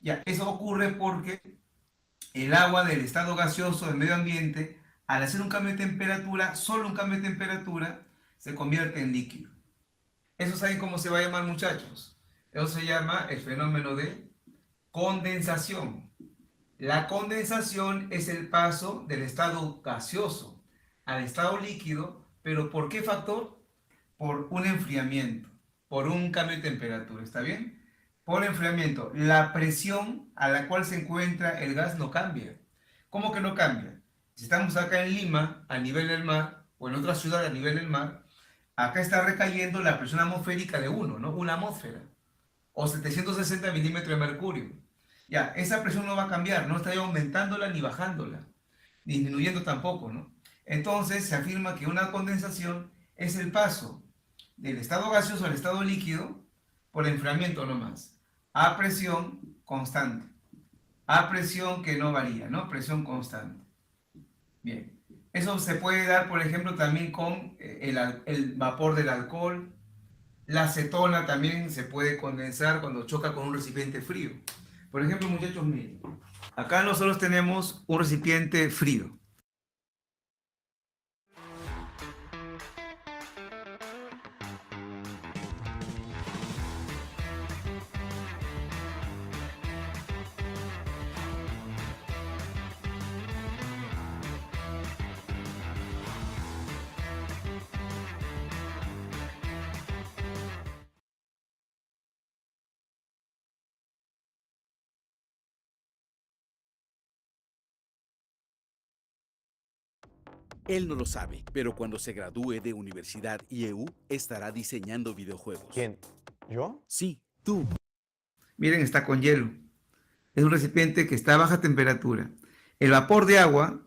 Ya, eso ocurre porque el agua del estado gaseoso del medio ambiente, al hacer un cambio de temperatura, solo un cambio de temperatura, se convierte en líquido. ¿Eso saben cómo se va a llamar, muchachos? Eso se llama el fenómeno de condensación. La condensación es el paso del estado gaseoso al estado líquido, pero ¿por qué factor? Por un enfriamiento, por un cambio de temperatura, ¿está bien? Por enfriamiento, la presión a la cual se encuentra el gas no cambia. ¿Cómo que no cambia? Si estamos acá en Lima, a nivel del mar, o en otra ciudad a nivel del mar, acá está recayendo la presión atmosférica de 1, ¿no? Una atmósfera, o 760 milímetros de mercurio. Ya, esa presión no va a cambiar, no está aumentándola ni bajándola, disminuyendo tampoco, ¿no? Entonces se afirma que una condensación es el paso del estado gaseoso al estado líquido por enfriamiento nomás, a presión constante, a presión que no varía, ¿no? Presión constante. Bien, eso se puede dar, por ejemplo, también con el vapor del alcohol. La acetona también se puede condensar cuando choca con un recipiente frío. Por ejemplo, muchachos, miren, acá nosotros tenemos un recipiente frío. Él no lo sabe, pero cuando se gradúe de Universidad IEU estará diseñando videojuegos. ¿Quién? ¿Yo? Sí, tú. Miren, está con hielo. Es un recipiente que está a baja temperatura. El vapor de agua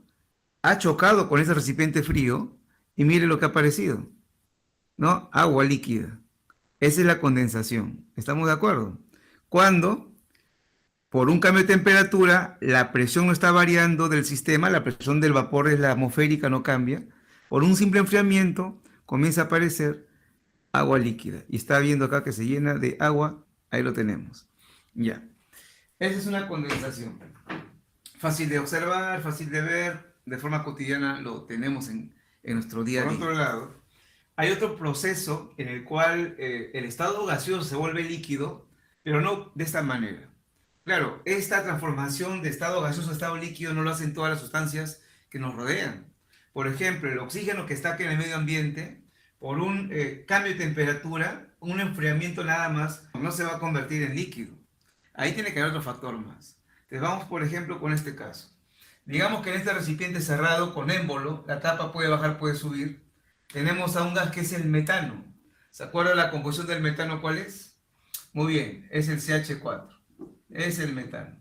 ha chocado con ese recipiente frío y mire lo que ha aparecido, ¿no? Agua líquida. Esa es la condensación. ¿Estamos de acuerdo? Cuando por un cambio de temperatura, la presión no está variando del sistema, la presión del vapor es la atmosférica, no cambia. Por un simple enfriamiento, comienza a aparecer agua líquida. Y está viendo acá que se llena de agua, ahí lo tenemos. Ya. Esa es una condensación. Fácil de observar, fácil de ver, de forma cotidiana lo tenemos en nuestro día a día. Por otro lado, hay otro proceso en el cual el estado gaseoso se vuelve líquido, pero no de esta manera. Claro, esta transformación de estado gaseoso a estado líquido no lo hacen todas las sustancias que nos rodean. Por ejemplo, el oxígeno que está aquí en el medio ambiente, por un cambio de temperatura, un enfriamiento nada más, no se va a convertir en líquido. Ahí tiene que haber otro factor más. Entonces vamos, por ejemplo, con este caso. Digamos que en este recipiente cerrado con émbolo, la tapa puede bajar, puede subir. Tenemos a un gas que es el metano. ¿Se acuerdan la composición del metano cuál es? Muy bien, es el CH4. Es el metano.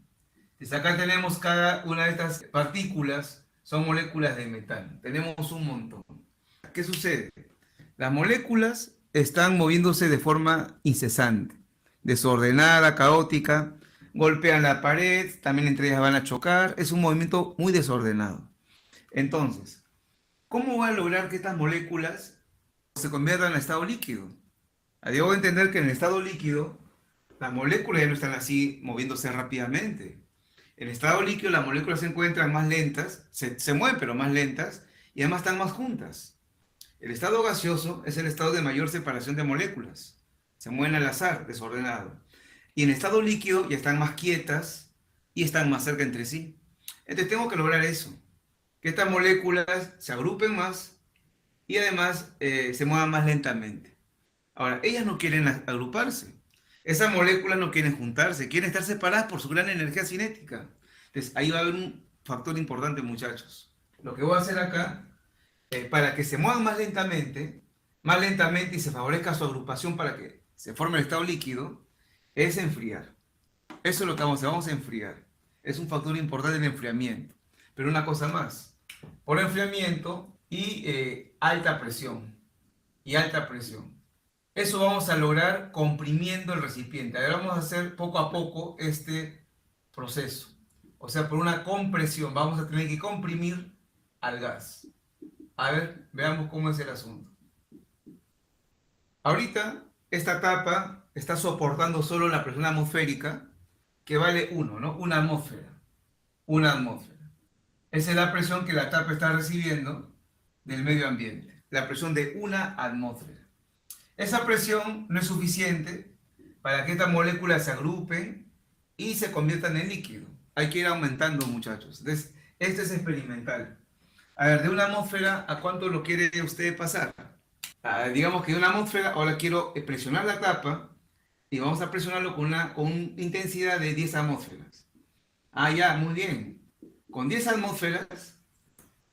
Entonces acá tenemos cada una de estas partículas, son moléculas de metano. Tenemos un montón. ¿Qué sucede? Las moléculas están moviéndose de forma incesante, desordenada, caótica, golpean la pared, también entre ellas van a chocar, es un movimiento muy desordenado. Entonces, ¿cómo van a lograr que estas moléculas se conviertan en estado líquido? Debo entender que en el estado líquido las moléculas ya no están así moviéndose rápidamente. En estado líquido las moléculas se encuentran más lentas, se mueven pero más lentas y además están más juntas. El estado gaseoso es el estado de mayor separación de moléculas. Se mueven al azar, desordenado. Y en estado líquido ya están más quietas y están más cerca entre sí. Entonces tengo que lograr eso, que estas moléculas se agrupen más y además se muevan más lentamente. Ahora, ellas no quieren agruparse. Esas moléculas no quieren juntarse, quieren estar separadas por su gran energía cinética. Entonces, ahí va a haber un factor importante, muchachos. Lo que voy a hacer acá, para que se muevan más lentamente y se favorezca su agrupación para que se forme el estado líquido, es enfriar. Eso es lo que vamos a enfriar. Es un factor importante el enfriamiento. Pero una cosa más, por enfriamiento y alta presión. Eso vamos a lograr comprimiendo el recipiente. Ahora vamos a hacer poco a poco este proceso. O sea, por una compresión vamos a tener que comprimir al gas. A ver, veamos cómo es el asunto. Ahorita esta tapa está soportando solo la presión atmosférica, que vale 1, ¿no? Una atmósfera. Esa es la presión que la tapa está recibiendo del medio ambiente. La presión de una atmósfera. Esa presión no es suficiente para que estas moléculas se agrupen y se conviertan en líquido. Hay que ir aumentando, muchachos. Entonces, este es experimental. A ver, de una atmósfera, ¿a cuánto lo quiere usted pasar? Digamos que de una atmósfera, ahora quiero presionar la tapa y vamos a presionarlo con una intensidad de 10 atmósferas. Ah, ya, muy bien. Con 10 atmósferas,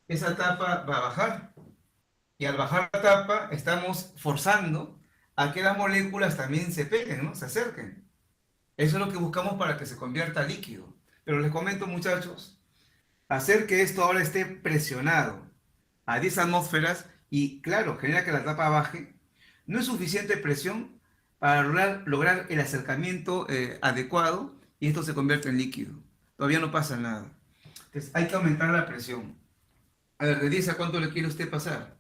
esa tapa va a bajar. Y al bajar la tapa, estamos forzando a que las moléculas también se peguen, ¿no? Se acerquen. Eso es lo que buscamos para que se convierta a líquido. Pero les comento, muchachos, hacer que esto ahora esté presionado a 10 atmósferas y, claro, genera que la tapa baje, no es suficiente presión para lograr el acercamiento adecuado y esto se convierte en líquido. Todavía no pasa nada. Entonces, hay que aumentar la presión. A ver, de 10 a cuánto le quiere usted pasar.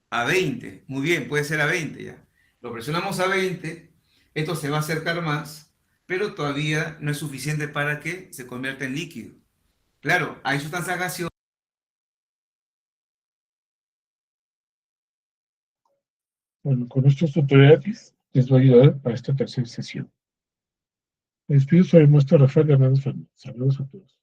A 20. Muy bien, puede ser a 20 ya. Lo presionamos a 20, esto se va a acercar más, pero todavía no es suficiente para que se convierta en líquido. Claro, hay sustancias gaseosas. Bueno, con estos tutoriales les voy a ayudar para esta tercera sesión. Me despido, soy el maestro Rafael Hernández Fernández. Saludos a todos.